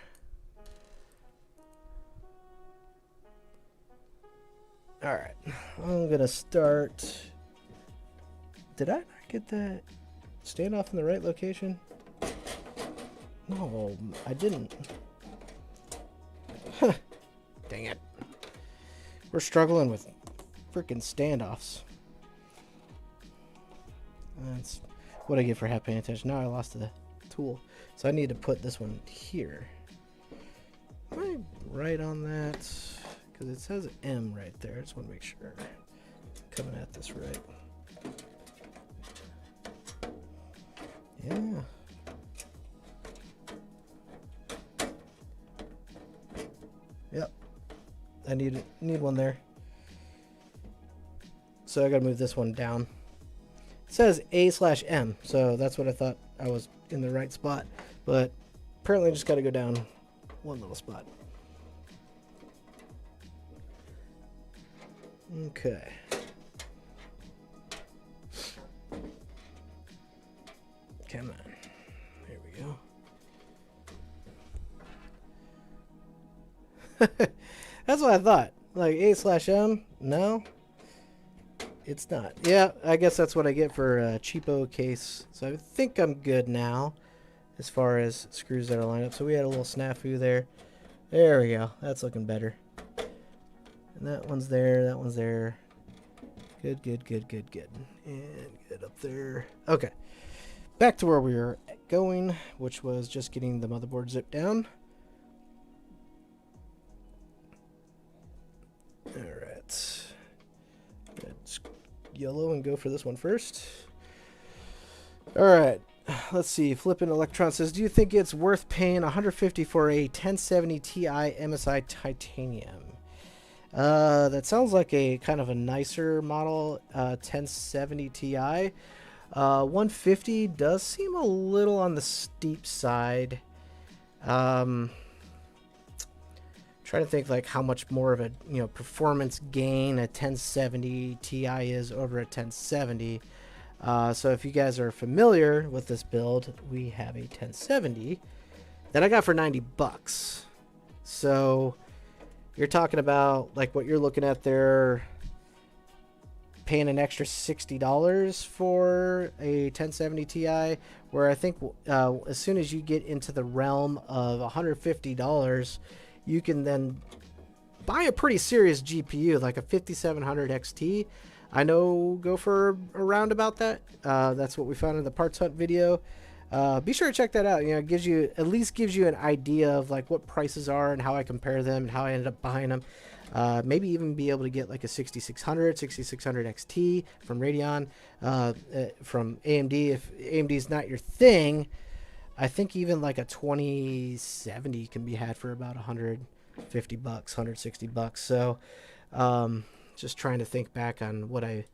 Alright, I'm gonna start. Did I not get that standoff in the right location? No, I didn't. Huh. Dang it. We're struggling with freaking standoffs. That's what I get for half paying attention. Now I lost the tool. So I need to put this one here. Am I right on that? Because it says M right there. I just want to make sure I'm coming at this right. Yeah. Yep. I need one there. So I gotta move this one down. It says A/M, so that's what I thought I was in the right spot. But apparently I just gotta go down one little spot. Okay. Come on. There we go. That's what I thought. Like A/M? No. It's not. Yeah, I guess that's what I get for a cheapo case. So I think I'm good now as far as screws that are lined up. So we had a little snafu there. There we go. That's looking better. And that one's there. That one's there. Good, good, good, good, good. And get up there. Okay. Back to where we were going, which was just getting the motherboard zipped down. All right. Let's yellow and go for this one first. All right. Let's see. Flippin' Electron says, do you think it's worth paying $150 for a 1070 Ti MSI titanium? That sounds like a kind of a nicer model, 1070 Ti. 150 does seem a little on the steep side. Trying to think like how much more of a performance gain a 1070 Ti is over a 1070. So if you guys are familiar with this build, we have a 1070 that I got for 90 bucks. So you're talking about like what you're looking at there, paying an extra $60 for a 1070 Ti, where I think as soon as you get into the realm of $150, you can then buy a pretty serious GPU, like a 5700 XT. I know go for around about that. That's what we found in the parts hunt video. Be sure to check that out. It gives you at least gives you an idea of like what prices are and how I compare them and how I ended up buying them. Maybe even be able to get like a 6600 XT from Radeon, from AMD. If AMD is not your thing, I think even like a 2070 can be had for about 150 bucks, 160 bucks. So, just trying to think back on what I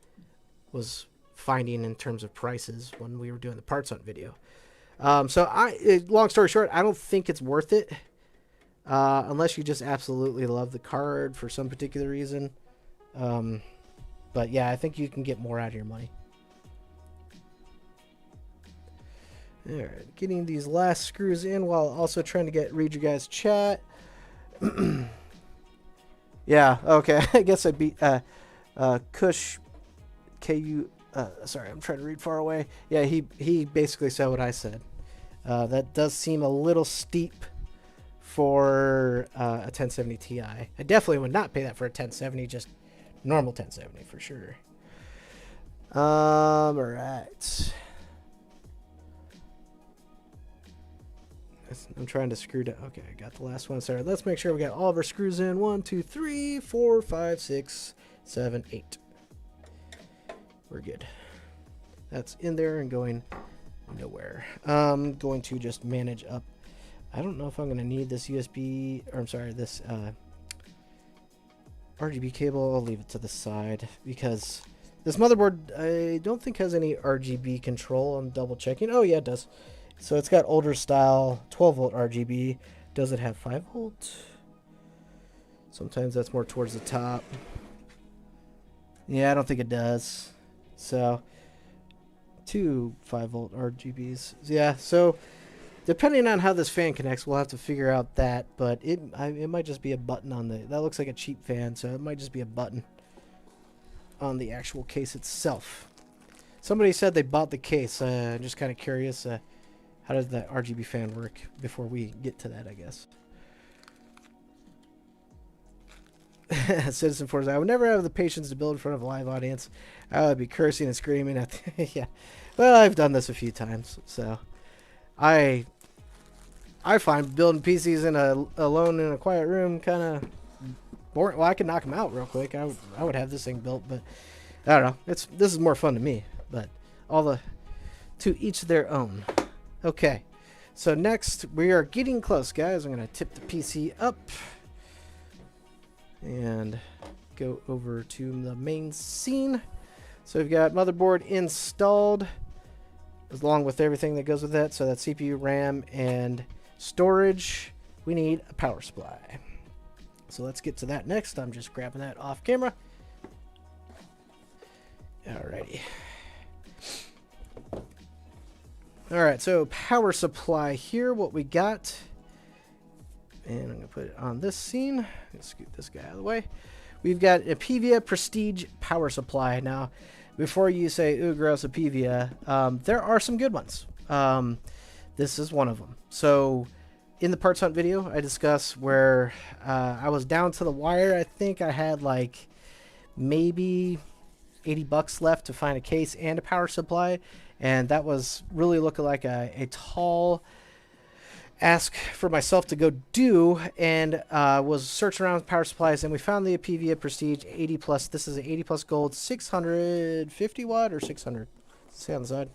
was finding in terms of prices when we were doing the parts hunt video. Long story short, I don't think it's worth it. Unless you just absolutely love the card for some particular reason. But yeah, I think you can get more out of your money. Alright, getting these last screws in while also trying to read your guys' chat. Yeah, okay. I guess I beat Kush KU. Sorry, I'm trying to read far away. Yeah, he basically said what I said. That does seem a little steep for a 1070 Ti. I definitely would not pay that for a 1070, just normal 1070 for sure. All right. I'm trying to screw down. Okay, I got the last one. Sorry, let's make sure we got all of our screws in. 1, 2, 3, 4, 5, 6, 7, 8. We're good. That's in there and going nowhere. I'm going to just manage up. I don't know if I'm going to need this USB, or I'm sorry, this RGB cable. I'll leave it to the side because this motherboard I don't think has any RGB control. I'm double checking. Oh yeah, it does. So it's got older style 12 volt RGB. Does it have 5 volt? Sometimes that's more towards the top. Yeah, I don't think it does. So, 2 5 volt RGBs. Yeah, so depending on how this fan connects, we'll have to figure out that. But it might just be a button on the... That looks like a cheap fan, so it might just be a button on the actual case itself. Somebody said they bought the case. I'm just kind of curious. How does that RGB fan work before we get to that, I guess. Citizen Forza, I would never have the patience to build in front of a live audience. I would be cursing and screaming at yeah. Well, I've done this a few times, so I find building PCs alone in a quiet room kind of boring. Well, I could knock them out real quick. I would have this thing built, but I don't know. This is more fun to me, but to each their own. Okay, so next we are getting close, guys. I'm gonna tip the PC up and go over to the main scene. So we've got motherboard installed along with everything that goes with that. So that's CPU, RAM, and storage. We need a power supply. So let's get to that next. I'm just grabbing that off camera. Alrighty. Alright, so power supply here, what we got. And I'm going to put it on this scene. Let's scoot this guy out of the way. We've got a PVIA Prestige power supply. Now, before you say, ooh, gross, a PVIA, there are some good ones. This is one of them. So, in the Parts Hunt video, I discuss where I was down to the wire. I think I had like maybe 80 bucks left to find a case and a power supply. And that was really looking like a tall ask for myself to go do, and was searching around power supplies, and we found the PVIA Prestige 80 plus. This is an 80 plus gold, 650 watt or 600. See on the side.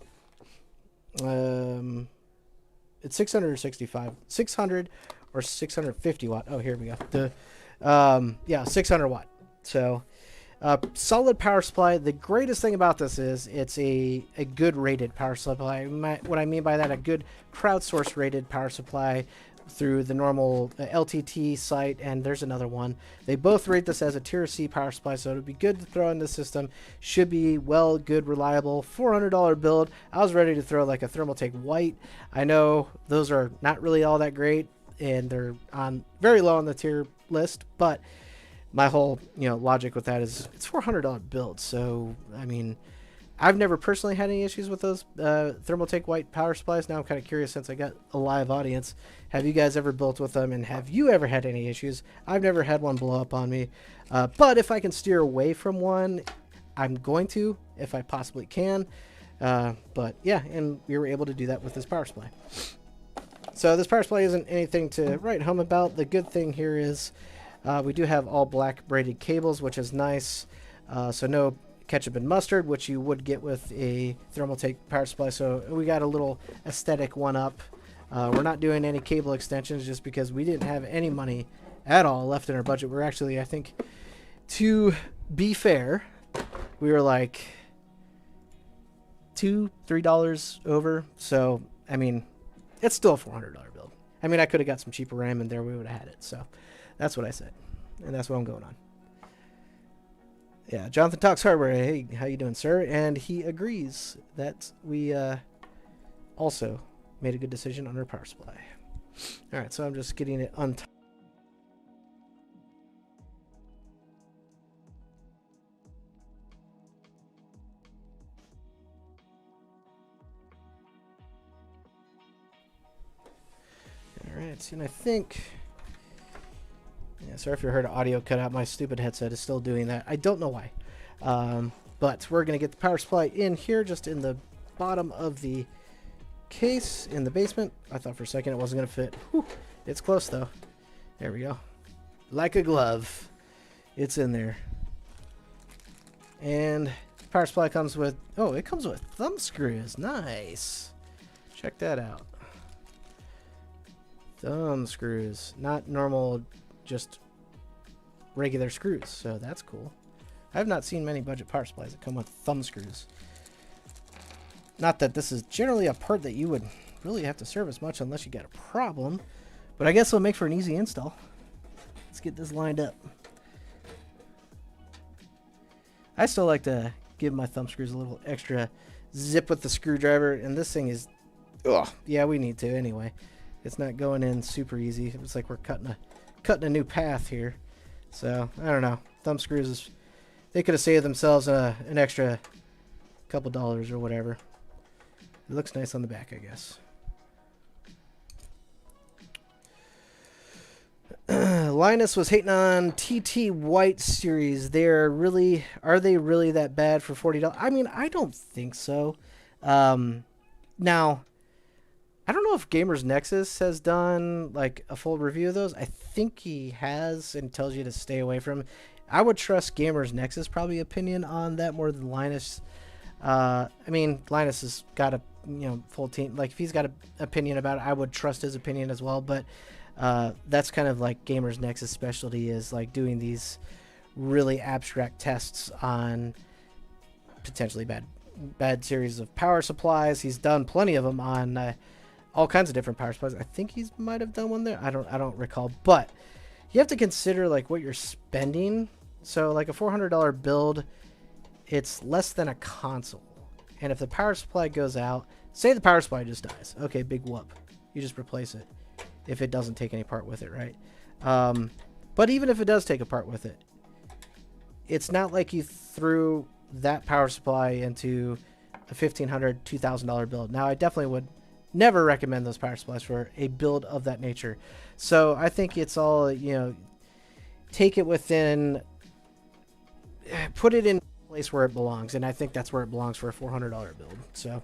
It's 665, 600 or 650 watt. Oh, here we go. Yeah, 600 watt. So solid power supply. The greatest thing about this is it's a good rated power supply. What I mean by that, a good crowdsource rated power supply through the normal LTT site, and there's another one. They both rate this as a tier C power supply, so it'll be good to throw in the system. Should be well, good, reliable. $400 build. I was ready to throw like a Thermaltake White. I know those are not really all that great, and they're on very low on the tier list, but my whole, logic with that is it's $400 build. So, I mean, I've never personally had any issues with those Thermaltake White power supplies. Now I'm kind of curious, since I got a live audience, have you guys ever built with them, and have you ever had any issues? I've never had one blow up on me. But if I can steer away from one, I'm going to, if I possibly can. But yeah, and we were able to do that with this power supply. So this power supply isn't anything to write home about. The good thing here is we do have all black braided cables, which is nice. So no ketchup and mustard, which you would get with a Thermaltake power supply. So we got a little aesthetic one up. We're not doing any cable extensions just because we didn't have any money at all left in our budget. We're actually, I think, to be fair, we were like $2-3 over. So, I mean, it's still a $400 build. I mean, I could have got some cheaper RAM in there. We would have had it. So that's what I said. And that's what I'm going on. Yeah, Jonathan Talks Hardware. Hey, how you doing, sir? And he agrees that we also made a good decision on our power supply. All right, so I'm just getting it untied. All right, and I think... Yeah, sorry if you heard audio cut out. My stupid headset is still doing that. I don't know why. But we're going to get the power supply in here, just in the bottom of the case in the basement. I thought for a second it wasn't going to fit. Whew, it's close, though. There we go. Like a glove. It's in there. And power supply comes with, oh, it comes with thumb screws. Nice. Check that out. Thumb screws, not normal, just regular screws. So that's cool. I have not seen many budget power supplies that come with thumb screws. Not that this is generally a part that you would really have to service much unless you got a problem, but I guess it'll make for an easy install. Let's get this lined up. I still like to give my thumb screws a little extra zip with the screwdriver, and this thing is, ugh, yeah, we need to anyway. It's not going in super easy. It's like we're cutting a new path here. So I don't know. Thumb screws is, they could have saved themselves an extra couple dollars or whatever. It looks nice on the back, I guess. Linus was hating on TT White series. Are they really that bad for $40? I mean, I don't think so. Now, I don't know if Gamers Nexus has done like a full review of those. I think he has and tells you to stay away from. I would trust Gamers Nexus probably opinion on that more than Linus. I mean, Linus has got a full team. Like if he's got an opinion about it, I would trust his opinion as well. But that's kind of like Gamers Nexus specialty, is like doing these really abstract tests on potentially bad series of power supplies. He's done plenty of them on all kinds of different power supplies. I think he might have done one there. I don't recall, but you have to consider like what you're spending. So like a $400 build, it's less than a console. And if the power supply goes out, say the power supply just dies, okay, big whoop, you just replace it if it doesn't take any part with it, right? But even if it does take a part with it, it's not like you threw that power supply into a $1,500, $2,000 build. Now, I definitely would never recommend those power supplies for a build of that nature. So I think it's all, take it within, put it in a place where it belongs. And I think that's where it belongs for a $400 build. So,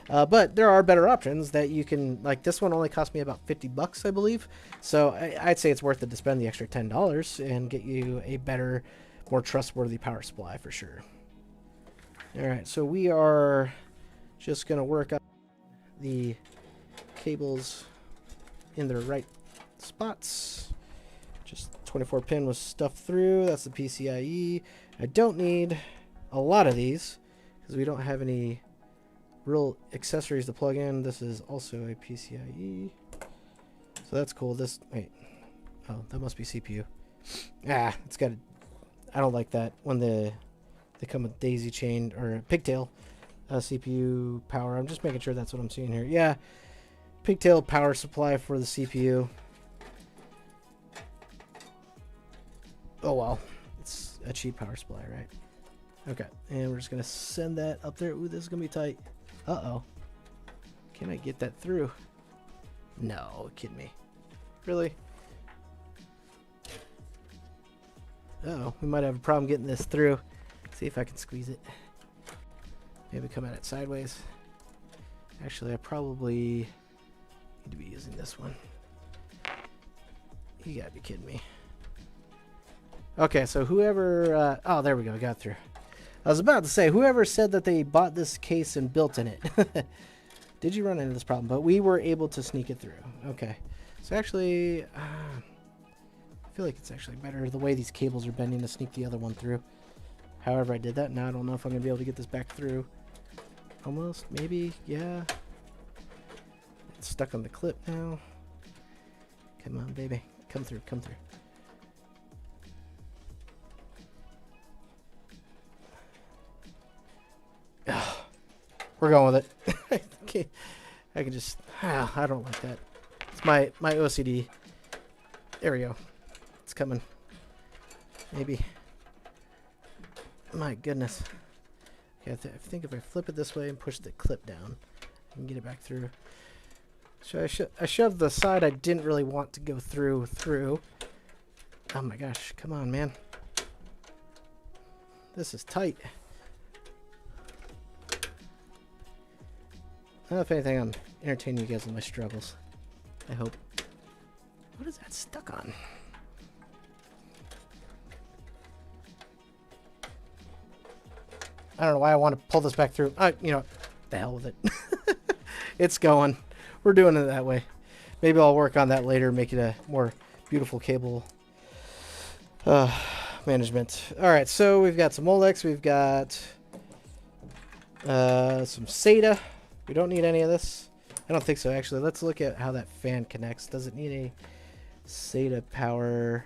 but there are better options that you can, like this one only cost me about $50, I believe. So I'd say it's worth it to spend the extra $10 and get you a better, more trustworthy power supply for sure. All right, so we are just going to work up the cables in their right spots. Just 24 pin was stuffed through. That's the PCIe. I don't need a lot of these because we don't have any real accessories to plug in. This is also a PCIe. So that's cool. Wait. Oh, that must be CPU. It's got I don't like that when they come with daisy chain or pigtail CPU power. I'm just making sure that's what I'm seeing here. Yeah, pigtail power supply for the CPU. Oh well, it's a cheap power supply, right? Okay, and we're just gonna send that up there. Ooh, this is gonna be tight. Uh-oh. Can I get that through? No, kidding me. Really? Uh-oh, we might have a problem getting this through. See if I can squeeze it. Maybe come at it sideways. Actually, I probably need to be using this one. You gotta be kidding me. Okay, so whoever... oh, there we go. Got through. I was about to say, whoever said that they bought this case and built in it. Did you run into this problem? But we were able to sneak it through. Okay. So actually... I feel like it's actually better the way these cables are bending to sneak the other one through. However, I did that. Now I don't know if I'm going to be able to get this back through. Almost. Maybe. Yeah. It's stuck on the clip now. Come on, baby. Come through. Come through. Oh, we're going with it. Okay. I can just... I don't like that. It's my OCD. There we go. It's coming. Maybe. My goodness. Okay, I think if I flip it this way and push the clip down, I can get it back through. So I shoved the side I didn't really want to go through. Oh my gosh, come on, man. This is tight. If anything, I'm entertaining you guys with my struggles. I hope. What is that stuck on? I don't know why I want to pull this back through. You know, the hell with it. It's going. We're doing it that way. Maybe I'll work on that later, make it a more beautiful cable management. All right, so we've got some Molex. We've got some SATA. We don't need any of this. I don't think so, actually. Let's look at how that fan connects. Does it need a SATA power?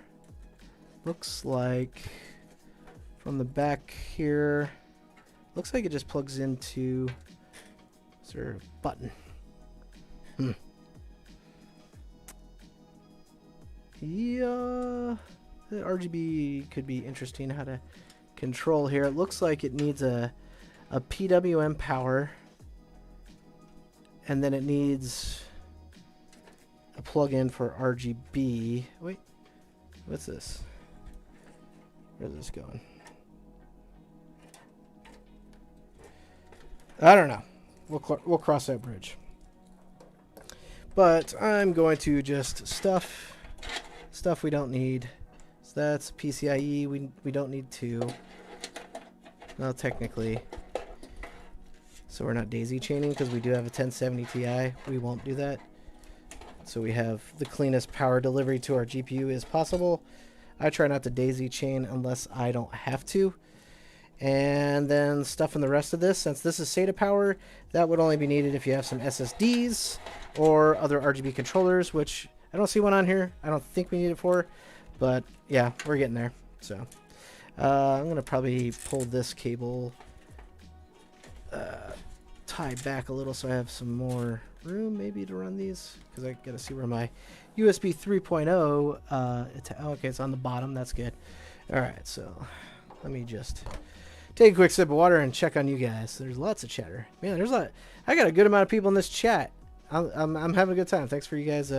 Looks like from the back here, looks like it just plugs into, is there a button? Yeah, the RGB could be interesting how to control here. It looks like it needs a PWM power, and then it needs a plug-in for RGB. Wait, what's this? Where's this going? I don't know. We'll cross that bridge. But I'm going to just stuff we don't need. So that's PCIe. We don't need two. Well, technically. So we're not daisy chaining because we do have a 1070 Ti. We won't do that. So we have the cleanest power delivery to our GPU as possible. I try not to daisy chain unless I don't have to. And then stuff in the rest of this, since this is SATA power, that would only be needed if you have some SSDs or other RGB controllers, which I don't see one on here. I don't think we need it for, but yeah, we're getting there. So I'm going to probably pull this cable, tie back a little so I have some more room maybe to run these, because I got to see where my USB 3.0, okay, it's on the bottom. That's good. All right, so let me just take a quick sip of water and check on you guys. There's lots of chatter. Man, there's a lot. I got a good amount of people in this chat. I'm having a good time. Thanks for you guys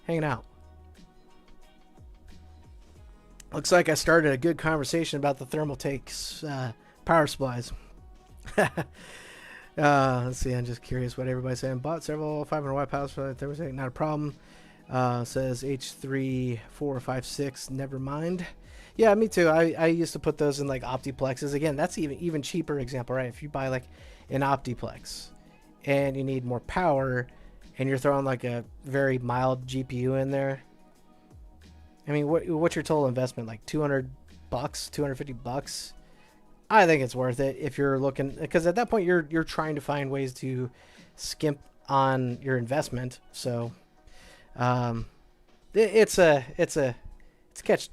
hanging out. Looks like I started a good conversation about the Thermaltake's power supplies. Let's see. I'm just curious what everybody's saying. Bought several 500 watt power supplies. Thermaltake, not a problem. Says H3456. Never mind. Yeah, me too. I used to put those in like Optiplexes. Again, that's even cheaper example, right? If you buy like an Optiplex and you need more power and you're throwing like a very mild GPU in there, I mean, what's your total investment? Like $200, $250? I think it's worth it if you're looking, because at that point you're trying to find ways to skimp on your investment. So it's a catch.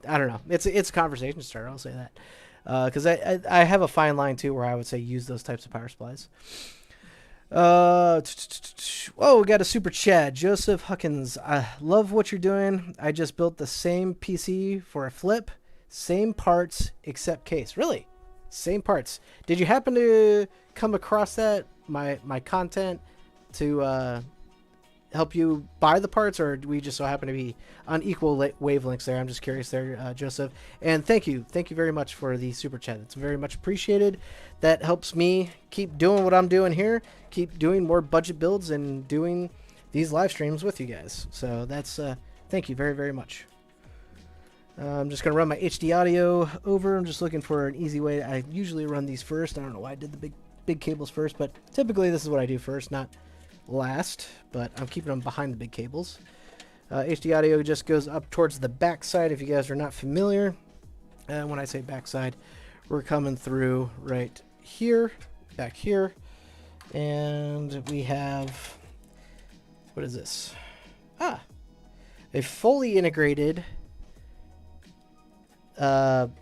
I don't know. It's a conversation starter. I'll say that, because I have a fine line too where I would say use those types of power supplies. Whoa, we got a super chat. Joseph Huckins. I love what you're doing. I just built the same PC for a flip. Same parts except case. Really? Same parts. Did you happen to come across that? My content to help you buy the parts, or do we just so happen to be on equal wavelengths there? I'm just curious there, Joseph. And thank you very much for the super chat. It's very much appreciated. That helps me keep doing what I'm doing here, keep doing more budget builds and doing these live streams with you guys. So that's thank you very much. I'm just gonna run my HD audio over. I'm just looking for an easy way. I usually run these first. I don't know why I did the big cables first, but typically this is what I do first, not last, but I'm keeping them behind the big cables. HD audio just goes up towards the back side if you guys are not familiar. And when I say back side, we're coming through right here, back here, and we have, what is this? A fully integrated front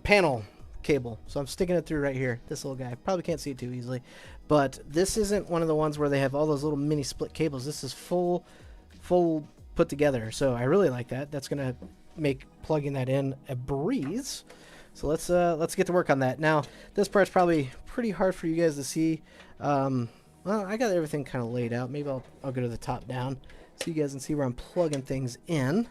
panel cable. So I'm sticking it through right here. This little guy. Probably can't see it too easily, but this isn't one of the ones where they have all those little mini split cables. This is full put together. So I really like that. That's gonna make plugging that in a breeze. So let's get to work on that. Now this part's probably pretty hard for you guys to see. Well, I got everything kind of laid out. Maybe I'll go to the top down so you guys can see where I'm plugging things in.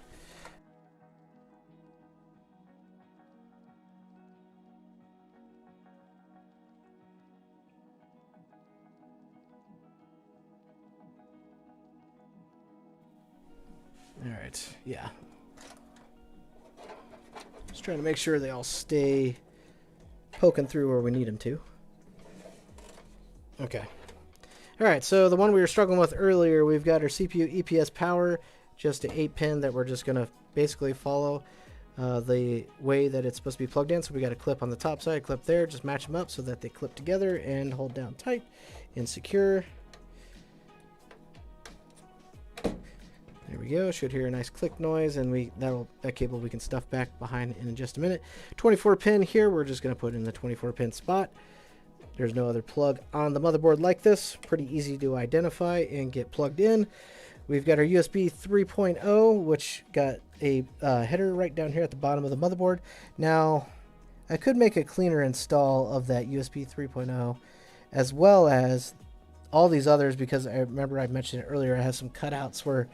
All right, yeah. Just trying to make sure they all stay poking through where we need them to. Okay. All right, so the one we were struggling with earlier, we've got our CPU EPS power, just an 8-pin that we're just going to basically follow the way that it's supposed to be plugged in. So we got a clip on the top side, clip there, just match them up so that they clip together and hold down tight and secure. There we go. Should hear a nice click noise, and that cable we can stuff back behind in just a minute. 24 pin here, we're just going to put in the 24 pin spot. There's no other plug on the motherboard like this. Pretty easy to identify and get plugged in. We've got our USB 3.0, which got a header right down here at the bottom of the motherboard. Now, I could make a cleaner install of that USB 3.0, as well as all these others, because I remember I mentioned it earlier, I have some cutouts where...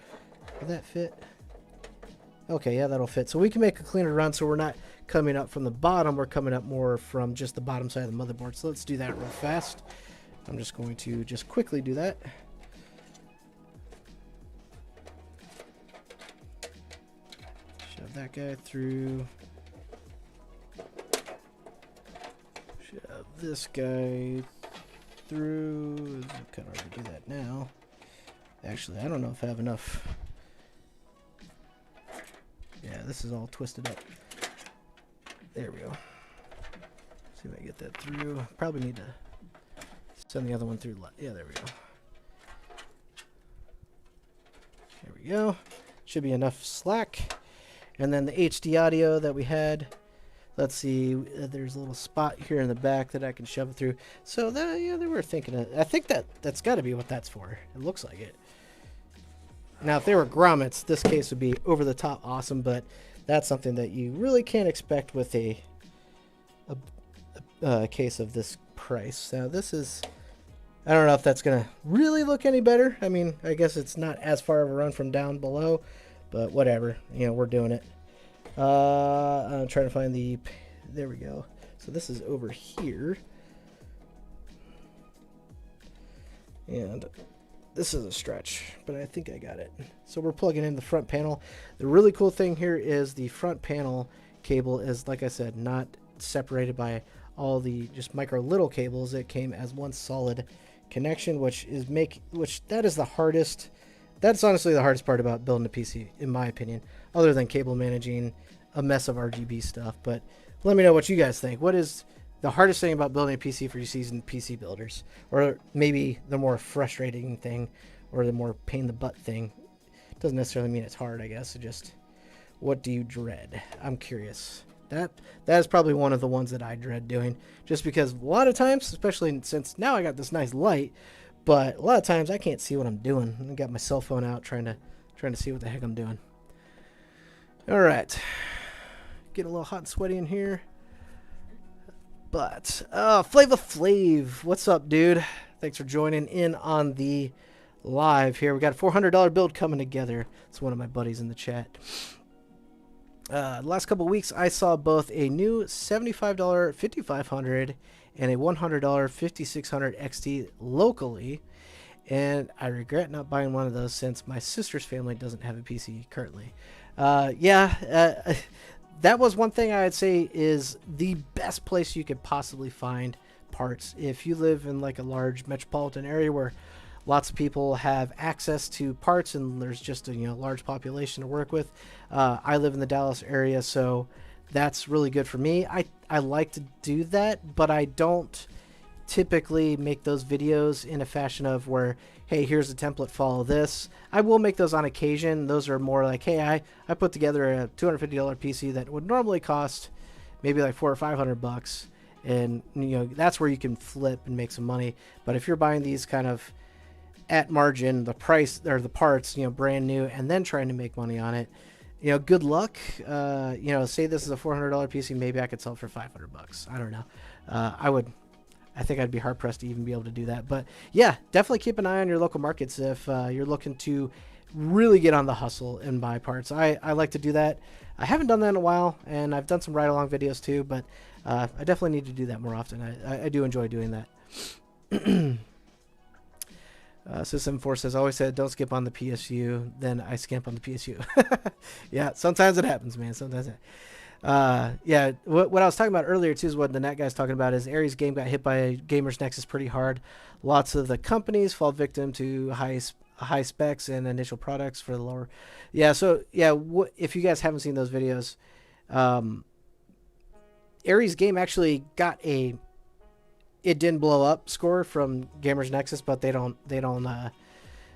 Will that fit? Okay, yeah, that'll fit. So we can make a cleaner run so we're not coming up from the bottom. We're coming up more from just the bottom side of the motherboard. So let's do that real fast. I'm just going to just quickly do that. Shove that guy through. Shove this guy through. I can already do that now. Actually, I don't know if I have enough. Yeah, this is all twisted up. There we go. See if I get that through. Probably need to send the other one through. Yeah, there we go. There we go. Should be enough slack. And then the HD audio that we had. Let's see. There's a little spot here in the back that I can shove it through. So that, yeah, they were thinking of, I think that's got to be what that's for. It looks like it. Now, if they were grommets, this case would be over the top awesome, but that's something that you really can't expect with a case of this price. Now, this is, I don't know if that's going to really look any better. I mean, I guess it's not as far of a run from down below, but whatever. You know, we're doing it. I'm trying to find the, there we go. So this is over here. And this is a stretch, but I think I got it. So we're plugging in the front panel. The really cool thing here is the front panel cable is, like I said, not separated by all the just micro little cables. It came as one solid connection, which that is the hardest. That's honestly the hardest part about building a PC, in my opinion, other than cable managing a mess of RGB stuff. But let me know what you guys think. What is the hardest thing about building a PC for you seasoned PC builders? Or maybe the more frustrating thing, or the more pain in the butt thing. Doesn't necessarily mean it's hard, I guess. It just, what do you dread? I'm curious. That is probably one of the ones that I dread doing, just because a lot of times, especially since now I got this nice light, but a lot of times I can't see what I'm doing. I got my cell phone out trying to see what the heck I'm doing. All right, getting a little hot and sweaty in here. But Flava Flav, what's up, dude? Thanks for joining in on the live here. We got a $400 build coming together. It's one of my buddies in the chat. The last couple weeks, I saw both a new $75 5500 and a $100 5600 XT locally, and I regret not buying one of those since my sister's family doesn't have a PC currently. That was one thing I'd say is the best place you could possibly find parts. If you live in like a large metropolitan area where lots of people have access to parts and there's just a large population to work with. I live in the Dallas area, so that's really good for me. I like to do that, but I don't typically make those videos in a fashion of where, hey, here's a template, follow this. I will make those on occasion. Those are more like, hey, I put together a $250 PC that would normally cost maybe like $400 or $500, and that's where you can flip and make some money. But if you're buying these kind of at margin, the price or the parts, brand new, and then trying to make money on it, good luck. Say this is a $400 PC, maybe I could sell it for $500. I don't know. I think I'd be hard pressed to even be able to do that. But yeah, definitely keep an eye on your local markets if you're looking to really get on the hustle and buy parts. I like to do that. I haven't done that in a while, and I've done some ride-along videos too, but I definitely need to do that more often. I do enjoy doing that. System4 says, I always said don't skip on the PSU, then I skimp on the PSU. Yeah, sometimes it happens, man. Sometimes Yeah, what I was talking about earlier too is what the net guy's talking about is Ares game got hit by Gamers Nexus pretty hard. Lots of the companies fall victim to high specs and initial products for the lower. Yeah, so yeah, if you guys haven't seen those videos, um, Ares game actually got a it didn't blow up score from Gamers Nexus, but they don't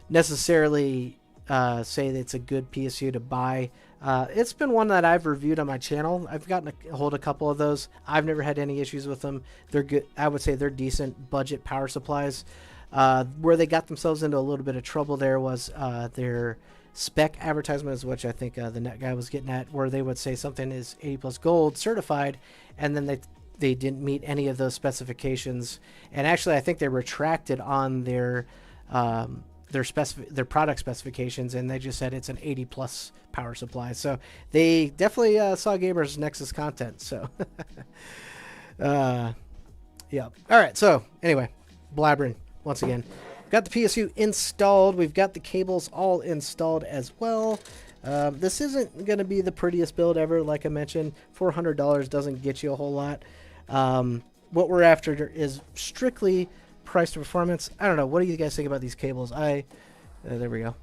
necessarily say that it's a good PSU to buy. It's been one that I've reviewed on my channel. I've gotten a hold of a couple of those. I've never had any issues with them. They're good. I would say they're decent budget power supplies. Where they got themselves into a little bit of trouble there was their spec advertisements, which I think the net guy was getting at, where they would say something is 80 plus gold certified, and then they didn't meet any of those specifications. And actually, I think they retracted on their product specifications, and they just said it's an 80 plus power supply. So they definitely saw Gamers Nexus content. So yeah. All right. So anyway, blabbering once again. Got the PSU installed. We've got the cables all installed as well. This isn't going to be the prettiest build ever. Like I mentioned, $400 doesn't get you a whole lot. What we're after is strictly price to performance. I don't know. What do you guys think about these cables? There we go.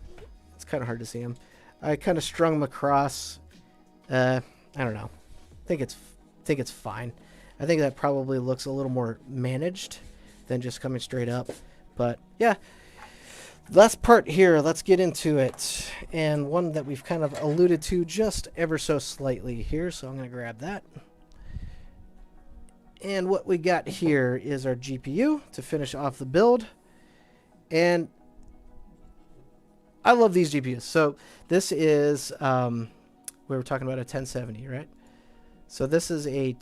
It's kind of hard to see them. I kind of strung them across. I don't know. think it's fine. I think that probably looks a little more managed than just coming straight up. But yeah, last part here, let's get into it. And one that we've kind of alluded to just ever so slightly here. So I'm going to grab that. And what we got here is our GPU to finish off the build. And I love these GPUs. So this is, we were talking about a 1070, right? So this is a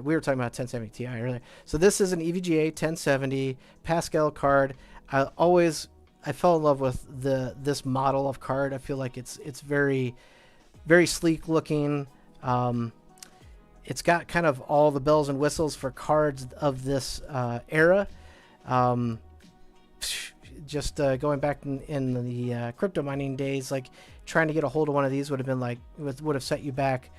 we were talking about 1070 Ti earlier. So this is an EVGA 1070 Pascal card. I fell in love with this model of card. I feel like it's very, very sleek looking. It's got kind of all the bells and whistles for cards of this era. Just going back in the crypto mining days, like trying to get a hold of one of these would have been like, would have set you back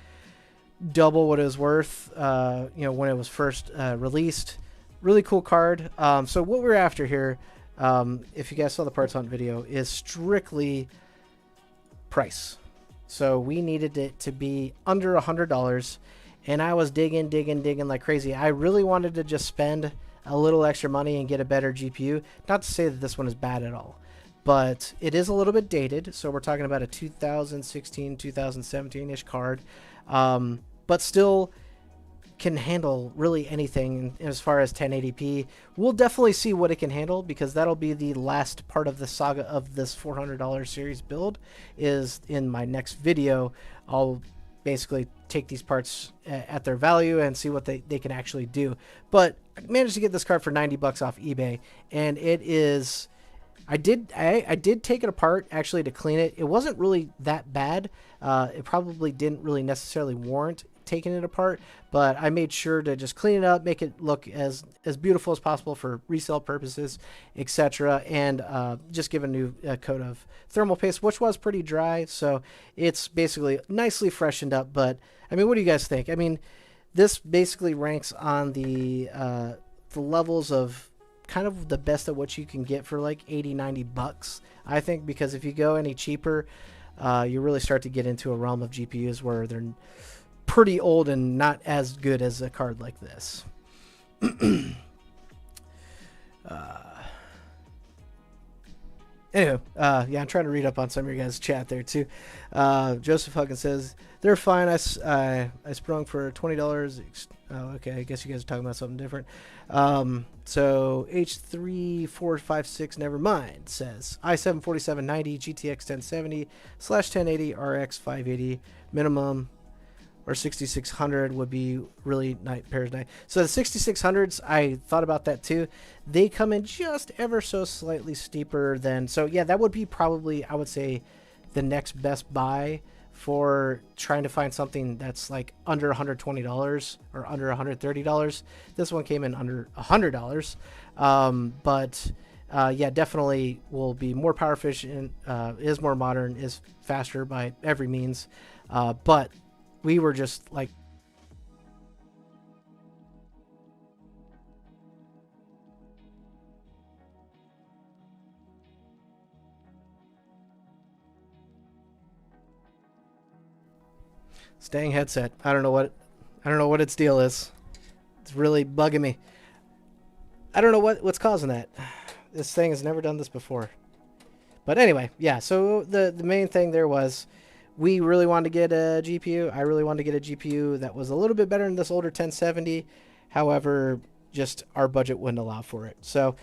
double what it was worth, when it was first released. Really cool card. So what we're after here, if you guys saw the parts hunt video, is strictly price. So we needed it to be under $100, and I was digging like crazy. I really wanted to just spend a little extra money and get a better GPU. Not to say that this one is bad at all, but it is a little bit dated. So we're talking about a 2016, 2017-ish card, but still can handle really anything as far as 1080p. We'll definitely see what it can handle, because that'll be the last part of the saga of this $400 series build. Is in my next video, I'll basically take these parts at their value and see what they can actually do. But I managed to get this card for 90 bucks off eBay, and it is, I did take it apart actually to clean it. It wasn't really that bad. It probably didn't really necessarily warrant taking it apart, but I made sure to just clean it up, make it look as beautiful as possible for resale purposes, etc. And just give a new coat of thermal paste, which was pretty dry, so it's basically nicely freshened up. But I mean, what do you guys think? I mean, this basically ranks on the levels of kind of the best of what you can get for like 80-90 bucks, I think, because if you go any cheaper, you really start to get into a realm of GPUs where they're pretty old and not as good as a card like this. Anyway, yeah, I'm trying to read up on some of your guys' chat there too. Joseph Huggins says they're fine. I sprung for $20. Oh, okay, I guess you guys are talking about something different. So H3456 never mind says i7 4790 GTX 1070 / 1080 RX 580 minimum, or 6600 would be really nice. Pairs nice. So the 6600s, I thought about that too. They come in just ever so slightly steeper than, so yeah, that would be probably, I would say, the next best buy for trying to find something that's like under $120 or under $130. This one came in under $100, but yeah, definitely will be more power efficient, is more modern, is faster by every means, but we were just like Staying headset. I don't know what its deal is. It's really bugging me. I don't know what's causing that. This thing has never done this before. But anyway, yeah, so the main thing there was we really wanted to get a GPU. I really wanted to get a GPU that was a little bit better than this older 1070. However, just our budget wouldn't allow for it. So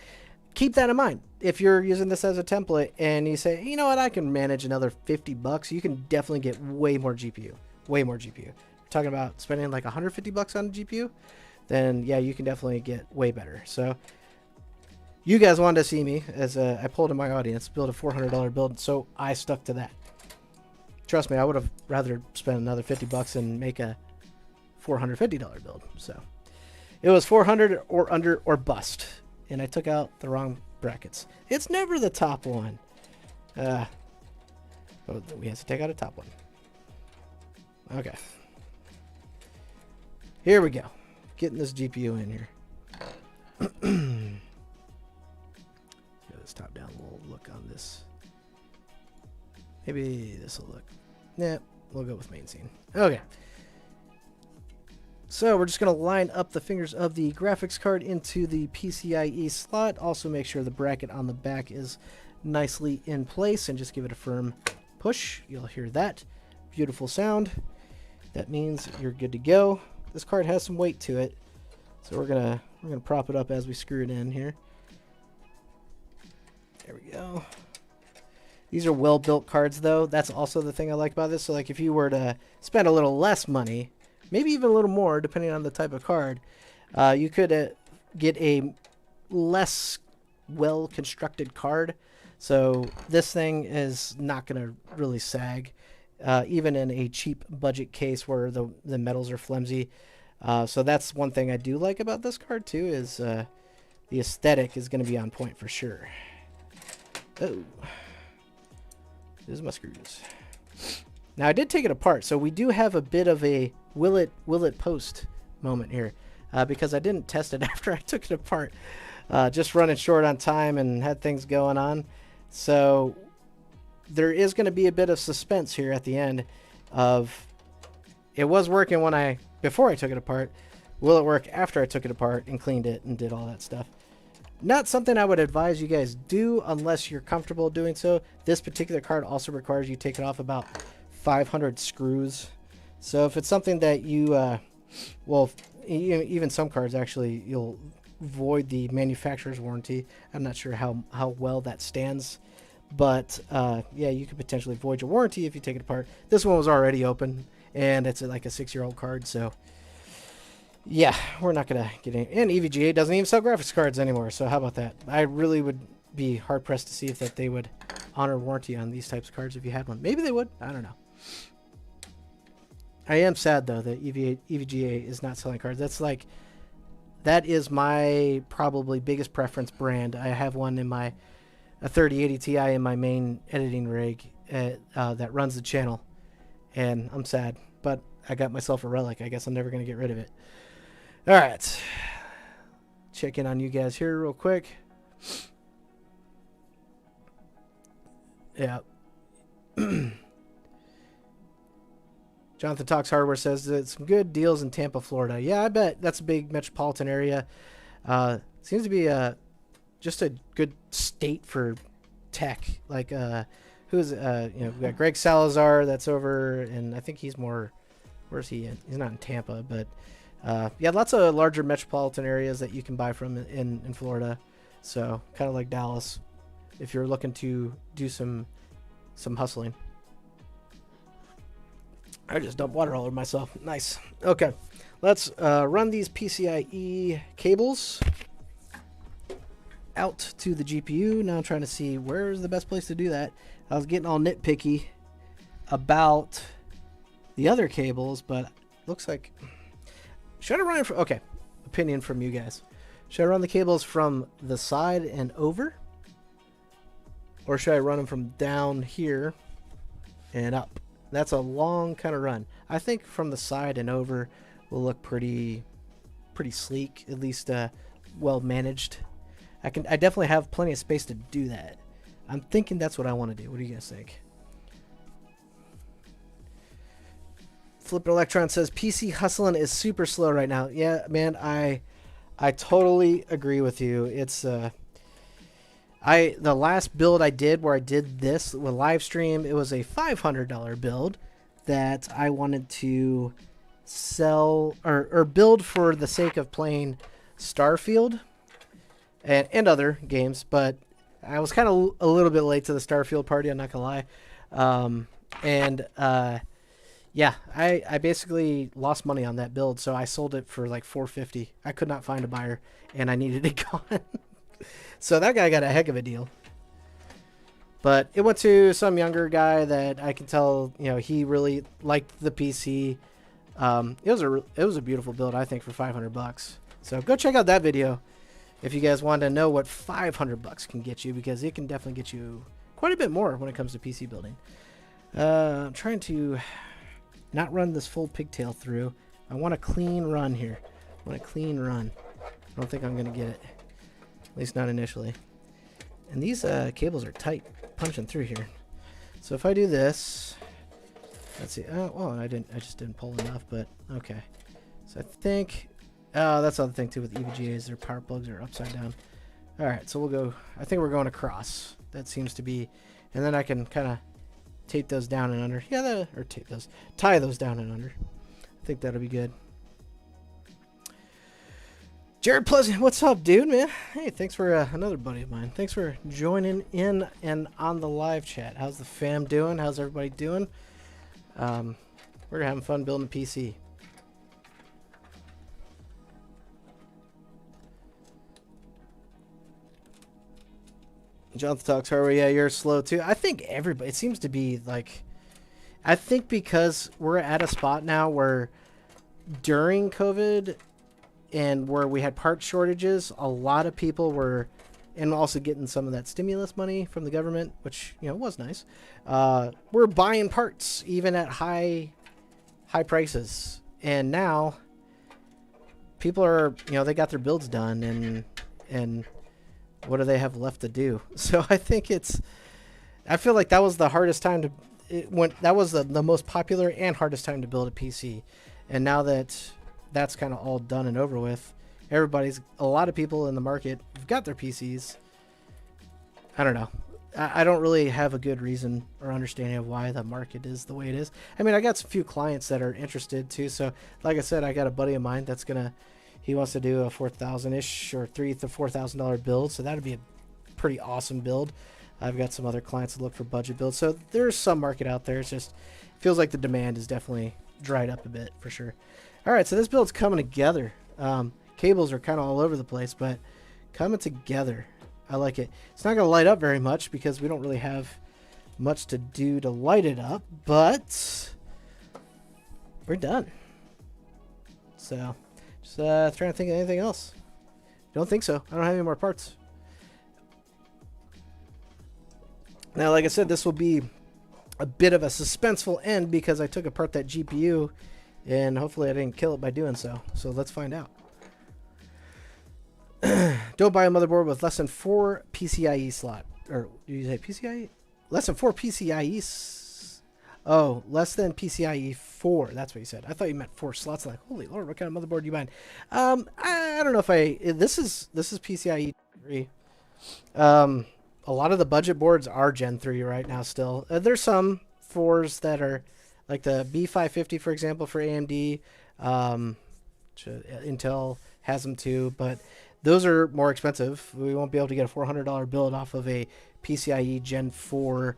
keep that in mind. If you're using this as a template and you say, you know what, I can manage another $50, you can definitely get way more GPU. Way more GPU. We're talking about spending like $150 on a GPU, then yeah, you can definitely get way better. So you guys wanted to see me, as I pulled in my audience, build a $400 build, so I stuck to that. Trust me, I would have rather spent another $50 and make a $450 build. So it was 400 or under or bust, and I took out the wrong brackets. It's never the top one. Oh, we have to take out a top one. Okay. Here we go. Getting this GPU in here. Let's top down a little look on this. Maybe this will look. Nah, we'll go with main scene. Okay. So we're just going to line up the fingers of the graphics card into the PCIe slot. Also make sure the bracket on the back is nicely in place and just give it a firm push. You'll hear that beautiful sound. That means you're good to go. This card has some weight to it, so we're gonna prop it up as we screw it in here. There we go. These are well-built cards, though. That's also the thing I like about this. So, like, if you were to spend a little less money, maybe even a little more, depending on the type of card, you could get a less well-constructed card. So this thing is not going to really sag, even in a cheap budget case where the metals are flimsy. So that's one thing I do like about this card, too, is the aesthetic is going to be on point for sure. Oh. There's my screws. Now I did take it apart, so we do have a bit of a will it post moment here, because I didn't test it after I took it apart. Just running short on time and had things going on, so there is going to be a bit of suspense here at the end. Of it was working before I took it apart. Will it work after I took it apart and cleaned it and did all that stuff? Not something I would advise you guys do unless you're comfortable doing so. This particular card also requires you take it off about 500 screws. So if it's something that you, well, even some cards actually, you'll void the manufacturer's warranty. I'm not sure how well that stands. But, yeah, you could potentially void your warranty if you take it apart. This one was already open, and it's like a 6-year-old card, so yeah, we're not going to get any. And EVGA doesn't even sell graphics cards anymore, so how about that? I really would be hard-pressed to see if that they would honor warranty on these types of cards if you had one. Maybe they would. I don't know. I am sad, though, that EVGA is not selling cards. That is my probably biggest preference brand. I have one in a 3080 Ti in my main editing rig that runs the channel, and I'm sad, but I got myself a relic. I guess I'm never going to get rid of it. All right, check in on you guys here real quick. Yeah. Jonathan Talks Hardware says that some good deals in Tampa, Florida. Yeah, I bet that's a big metropolitan area. Seems to be just a good state for tech. Like, we got Greg Salazar that's over, and I think he's more, where's he in? He's not in Tampa, but yeah, lots of larger metropolitan areas that you can buy from in Florida. So kind of like Dallas, if you're looking to do some hustling. I just dumped water all over myself. Nice. Okay, let's run these PCIe cables out to the GPU. Now I'm trying to see where's the best place to do that. I was getting all nitpicky about the other cables, but looks like, should I run it from, okay, opinion from you guys. Should I run the cables from the side and over? Or should I run them from down here and up? That's a long kind of run. I think from the side and over will look pretty sleek, at least well managed. I definitely have plenty of space to do that. I'm thinking that's what I want to do. What do you guys think? Flippin' Electron says PC hustling is super slow right now. Yeah, man, I totally agree with you. It's the last build I did where I did this with live stream, it was a $500 build that I wanted to sell or build for the sake of playing Starfield and other games, but I was kind of a little bit late to the Starfield party, I'm not gonna lie. Yeah, I basically lost money on that build, so I sold it for like $450. I could not find a buyer, and I needed it gone. So that guy got a heck of a deal. But it went to some younger guy that I can tell, you know, he really liked the PC. It was a beautiful build, I think, for $500. So go check out that video if you guys want to know what $500 can get you, because it can definitely get you quite a bit more when it comes to PC building. I'm trying to not run this full pigtail through. I want a clean run here. I want a clean run. I don't think I'm going to get it. At least not initially. And these cables are tight punching through here. So if I do this, let's see. Oh, well, I just didn't pull enough, but okay. So I think, that's the other thing too with EVGAs. Their power plugs are upside down. All right, so we'll go. I think we're going across. That seems to be, and then I can kind of tape those down and under. Yeah, tie those down and under. I think that'll be good. Jared Pleasant, what's up, dude, man? Hey, thanks for another buddy of mine. Thanks for joining in and on the live chat. How's the fam doing? How's everybody doing? We're having fun building a PC. Jonathan talks, Harvey, yeah, you're slow too. I think everybody, it seems to be like, I think because we're at a spot now where during COVID and where we had part shortages, a lot of people were, and also getting some of that stimulus money from the government, which, you know, was nice. We're buying parts even at high prices. And now people are, you know, they got their builds done and what do they have left to do? So I think I feel like that was the hardest time to, that was the most popular and hardest time to build a PC. And now that that's kind of all done and over with, a lot of people in the market have got their PCs. I don't know. I don't really have a good reason or understanding of why the market is the way it is. I mean, I got a few clients that are interested too. So like I said, I got a buddy of mine that's he wants to do a 4,000-ish or $3,000 to $4,000 build. So that'd be a pretty awesome build. I've got some other clients that look for budget builds. So there's some market out there. It's just feels like the demand is definitely dried up a bit for sure. All right, so this build's coming together. Cables are kind of all over the place, but coming together. I like it. It's not going to light up very much because we don't really have much to do to light it up, but we're done. So just trying to think of anything else. Don't think so. I don't have any more parts. Now, like I said, this will be a bit of a suspenseful end because I took apart that GPU and hopefully I didn't kill it by doing so. So let's find out. Don't buy a motherboard with less than 4 PCIe slot. Or did you say PCIe? Less than 4 PCIe. Oh, less than PCIe 4. That's what you said. I thought you meant 4 slots. Like, holy Lord, what kind of motherboard are you buying? I don't know if this is PCIe 3. A lot of the budget boards are Gen 3 right now still. There's some 4s that are like the B550, for example, for AMD. Intel has them too, but those are more expensive. We won't be able to get a $400 build off of a PCIe Gen 4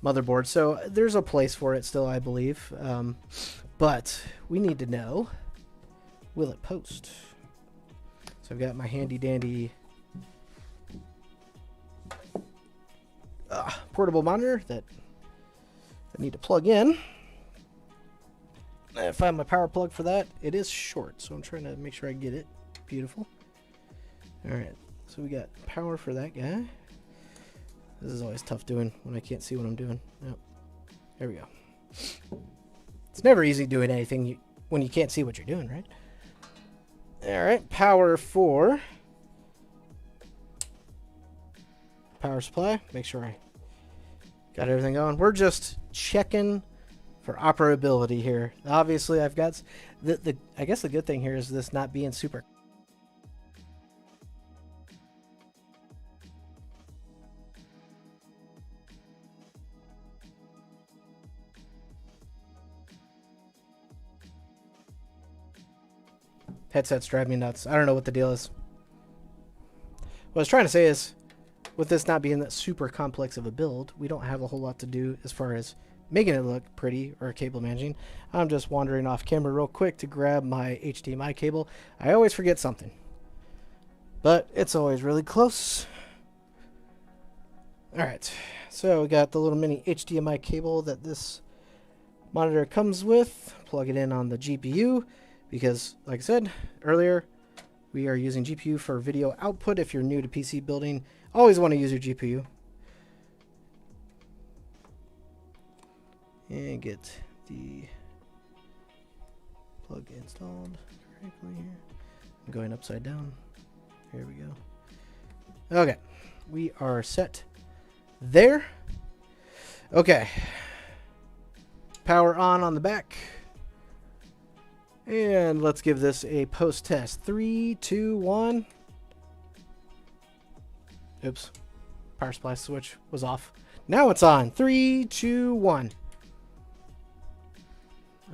motherboard. So there's a place for it still, I believe. But we need to know, will it post? So I've got my handy dandy portable monitor that I need to plug in. I find my power plug for that. It is short, so I'm trying to make sure I get it. Beautiful. Alright, so we got power for that guy. This is always tough doing when I can't see what I'm doing. Yep. There we go. It's never easy doing anything when you can't see what you're doing, right? Alright, power for power supply. Make sure I got everything going. We're just checking for operability here. Obviously, I've got I guess the good thing here is this not being super. Headsets drive me nuts. I don't know what the deal is. What I was trying to say is, with this not being that super complex of a build, we don't have a whole lot to do as far as making it look pretty or cable managing. I'm just wandering off camera real quick to grab my HDMI cable. I always forget something, but it's always really close. Alright, so we got the little mini HDMI cable that this monitor comes with. Plug it in on the GPU because, like I said earlier, we are using GPU for video output. If you're new to PC building, always want to use your GPU. And get the plug installed correctly here. I'm going upside down. Here we go. Okay, we are set there. Okay, power on the back. And let's give this a post test. 3, 2, 1. Oops. Power supply switch was off. Now it's on. 3, 2, 1.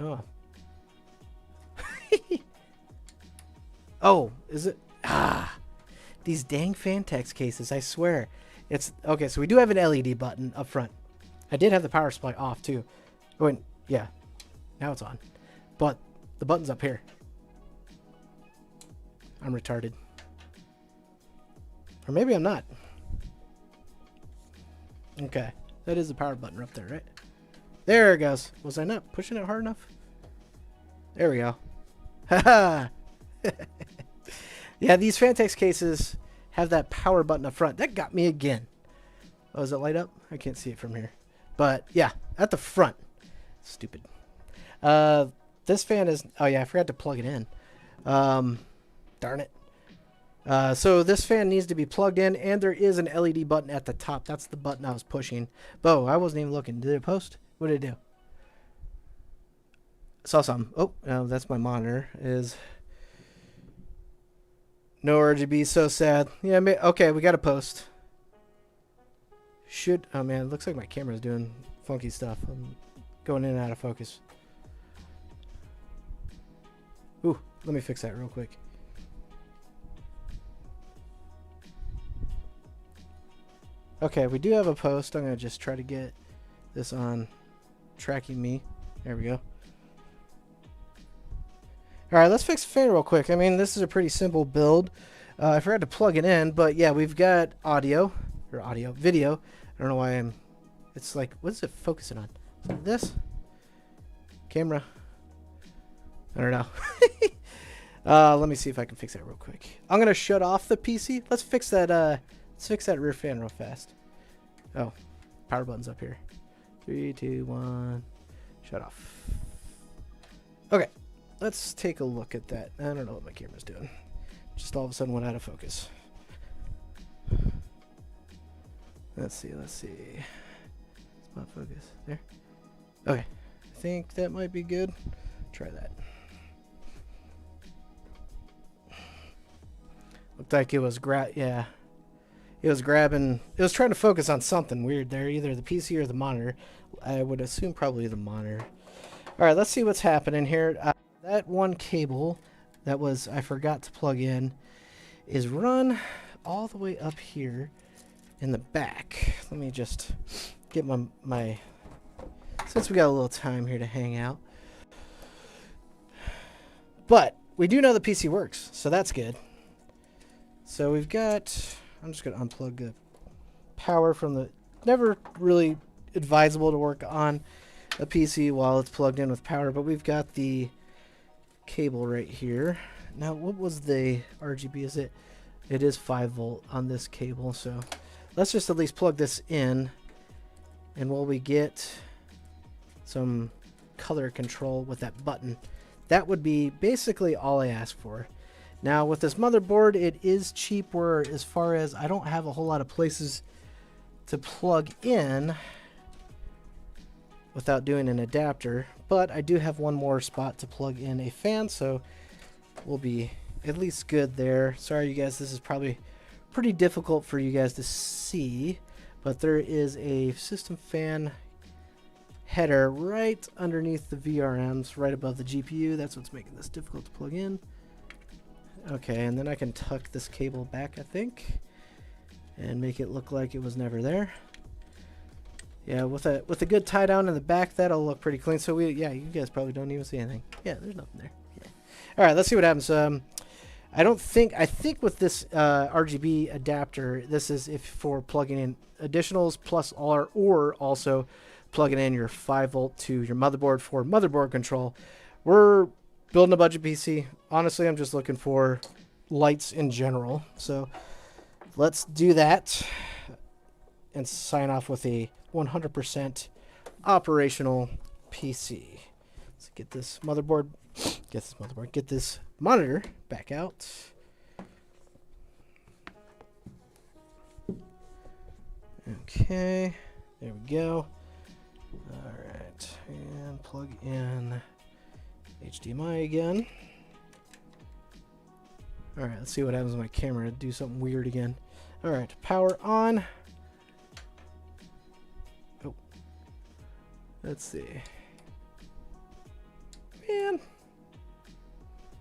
Oh. Oh, is it? Ah. These dang Fantex cases, I swear. It's okay, so we do have an LED button up front. I did have the power supply off too. Oh, and yeah. Now it's on. But the button's up here. I'm retarded. Or maybe I'm not. Okay. That is the power button up there, right? There it goes. Was I not pushing it hard enough? There we go. Haha. Yeah, these Fantex cases have that power button up front. That got me again. Oh, does it light up? I can't see it from here. But yeah, at the front. Stupid. This fan is... Oh yeah, I forgot to plug it in. Darn it. So this fan needs to be plugged in, and there is an LED button at the top. That's the button I was pushing. Bo, I wasn't even looking. Did it post? What did it do? Saw something. Oh, that's my monitor. Is no RGB. So sad. Yeah. Okay, we got to post. Should... Oh man, it looks like my camera's doing funky stuff. I'm going in and out of focus. Ooh, let me fix that real quick. Okay, we do have a post. I'm going to just try to get this on tracking me. There we go. Alright, let's fix the fan real quick. I mean, this is a pretty simple build. I forgot to plug it in, but yeah, we've got video. I don't know why I'm... It's like, what is it focusing on? This? Camera? I don't know. Let me see if I can fix that real quick. I'm going to shut off the PC. Let's fix that rear fan real fast. Oh, power button's up here. 3, 2, 1. Shut off. Okay, let's take a look at that. I don't know what my camera's doing. Just all of a sudden went out of focus. Let's see. Spot focus. There. Okay, I think that might be good. Try that. Looked like it was yeah. It was grabbing... It was trying to focus on something weird there. Either the PC or the monitor. I would assume probably the monitor. Alright, let's see what's happening here. That one cable that was... I forgot to plug in is run all the way up here in the back. Let me just get my... Since we got a little time here to hang out. But we do know the PC works, so that's good. So we've got... I'm just going to unplug the power from the... Never really advisable to work on a PC while it's plugged in with power, but we've got the cable right here. Now, what was the RGB? Is it? It is 5 volt on this cable, so let's just at least plug this in, and while we get some color control with that button, that would be basically all I ask for. Now with this motherboard, it is cheaper as far as I don't have a whole lot of places to plug in. without doing an adapter, but I do have one more spot to plug in a fan, so we'll be at least good there. Sorry you guys, this is probably pretty difficult for you guys to see, but there is a system fan header right underneath the VRMs, right above the GPU. That's what's making this difficult to plug in. Okay, and then I can tuck this cable back, I think, and make it look like it was never there. Yeah, with a good tie down in the back, that'll look pretty clean. So you guys probably don't even see anything. Yeah, there's nothing there. Yeah. All right, let's see what happens. I think with this RGB adapter, this is if for plugging in additionals plus or also plugging in your 5-volt to your motherboard for motherboard control. We're building a budget PC. Honestly, I'm just looking for lights in general. So let's do that and sign off with a 100% operational PC. Let's get this monitor back out. Okay, there we go. All right, and plug in HDMI again. All right, let's see what happens with my camera. Do something weird again. All right, power on. Oh, let's see. Man.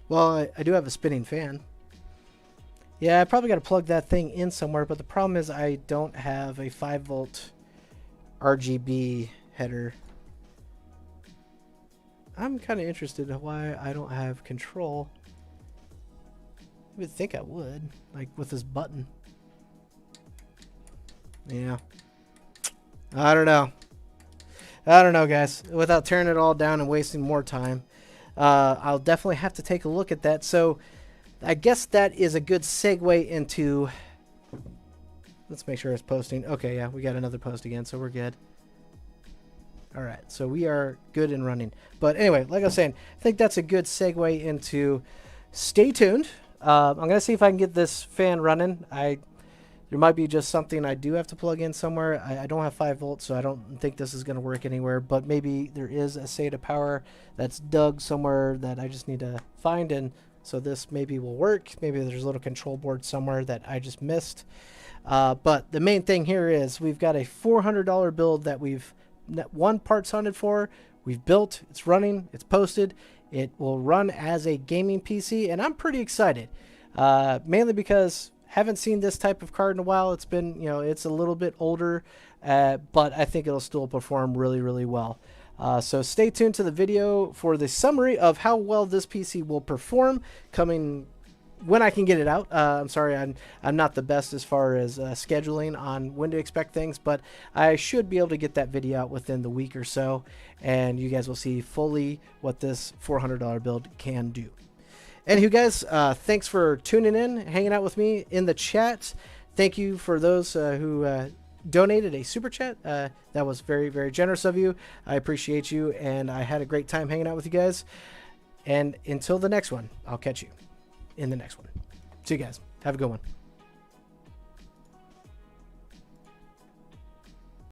Well, I do have a spinning fan. Yeah, I probably got to plug that thing in somewhere, but the problem is I don't have a 5-volt RGB header. I'm kind of interested in why I don't have control. I would think I would, like with this button. Yeah. I don't know. Guys. Without tearing it all down and wasting more time, I'll definitely have to take a look at that. So I guess that is a good segue into... Let's make sure it's posting. Okay, yeah, we got another post again, so we're good. All right, so we are good and running. But anyway, like I was saying, I think that's a good segue into stay tuned. I'm going to see if I can get this fan running. There might be just something I do have to plug in somewhere. I don't have 5 volts, so I don't think this is going to work anywhere. But maybe there is a SATA power that's dug somewhere that I just need to find. And so this maybe will work. Maybe there's a little control board somewhere that I just missed. But the main thing here is we've got a $400 build that we've one parts hunted for. We've built. It's running. It's posted. It will run as a gaming PC, and I'm pretty excited. Mainly because haven't seen this type of card in a while. It's been, it's a little bit older, but I think it'll still perform really, really well. So stay tuned to the video for the summary of how well this PC will perform coming when I can get it out. I'm sorry, I'm not the best as far as scheduling on when to expect things, but I should be able to get that video out within the week or so, and you guys will see fully what this $400 build can do. Anywho, guys, thanks for tuning in, hanging out with me in the chat. Thank you for those who donated a super chat. That was very, very generous of you. I appreciate you, and I had a great time hanging out with you guys. And until the next one, I'll catch you in the next one. See you guys. Have a good one.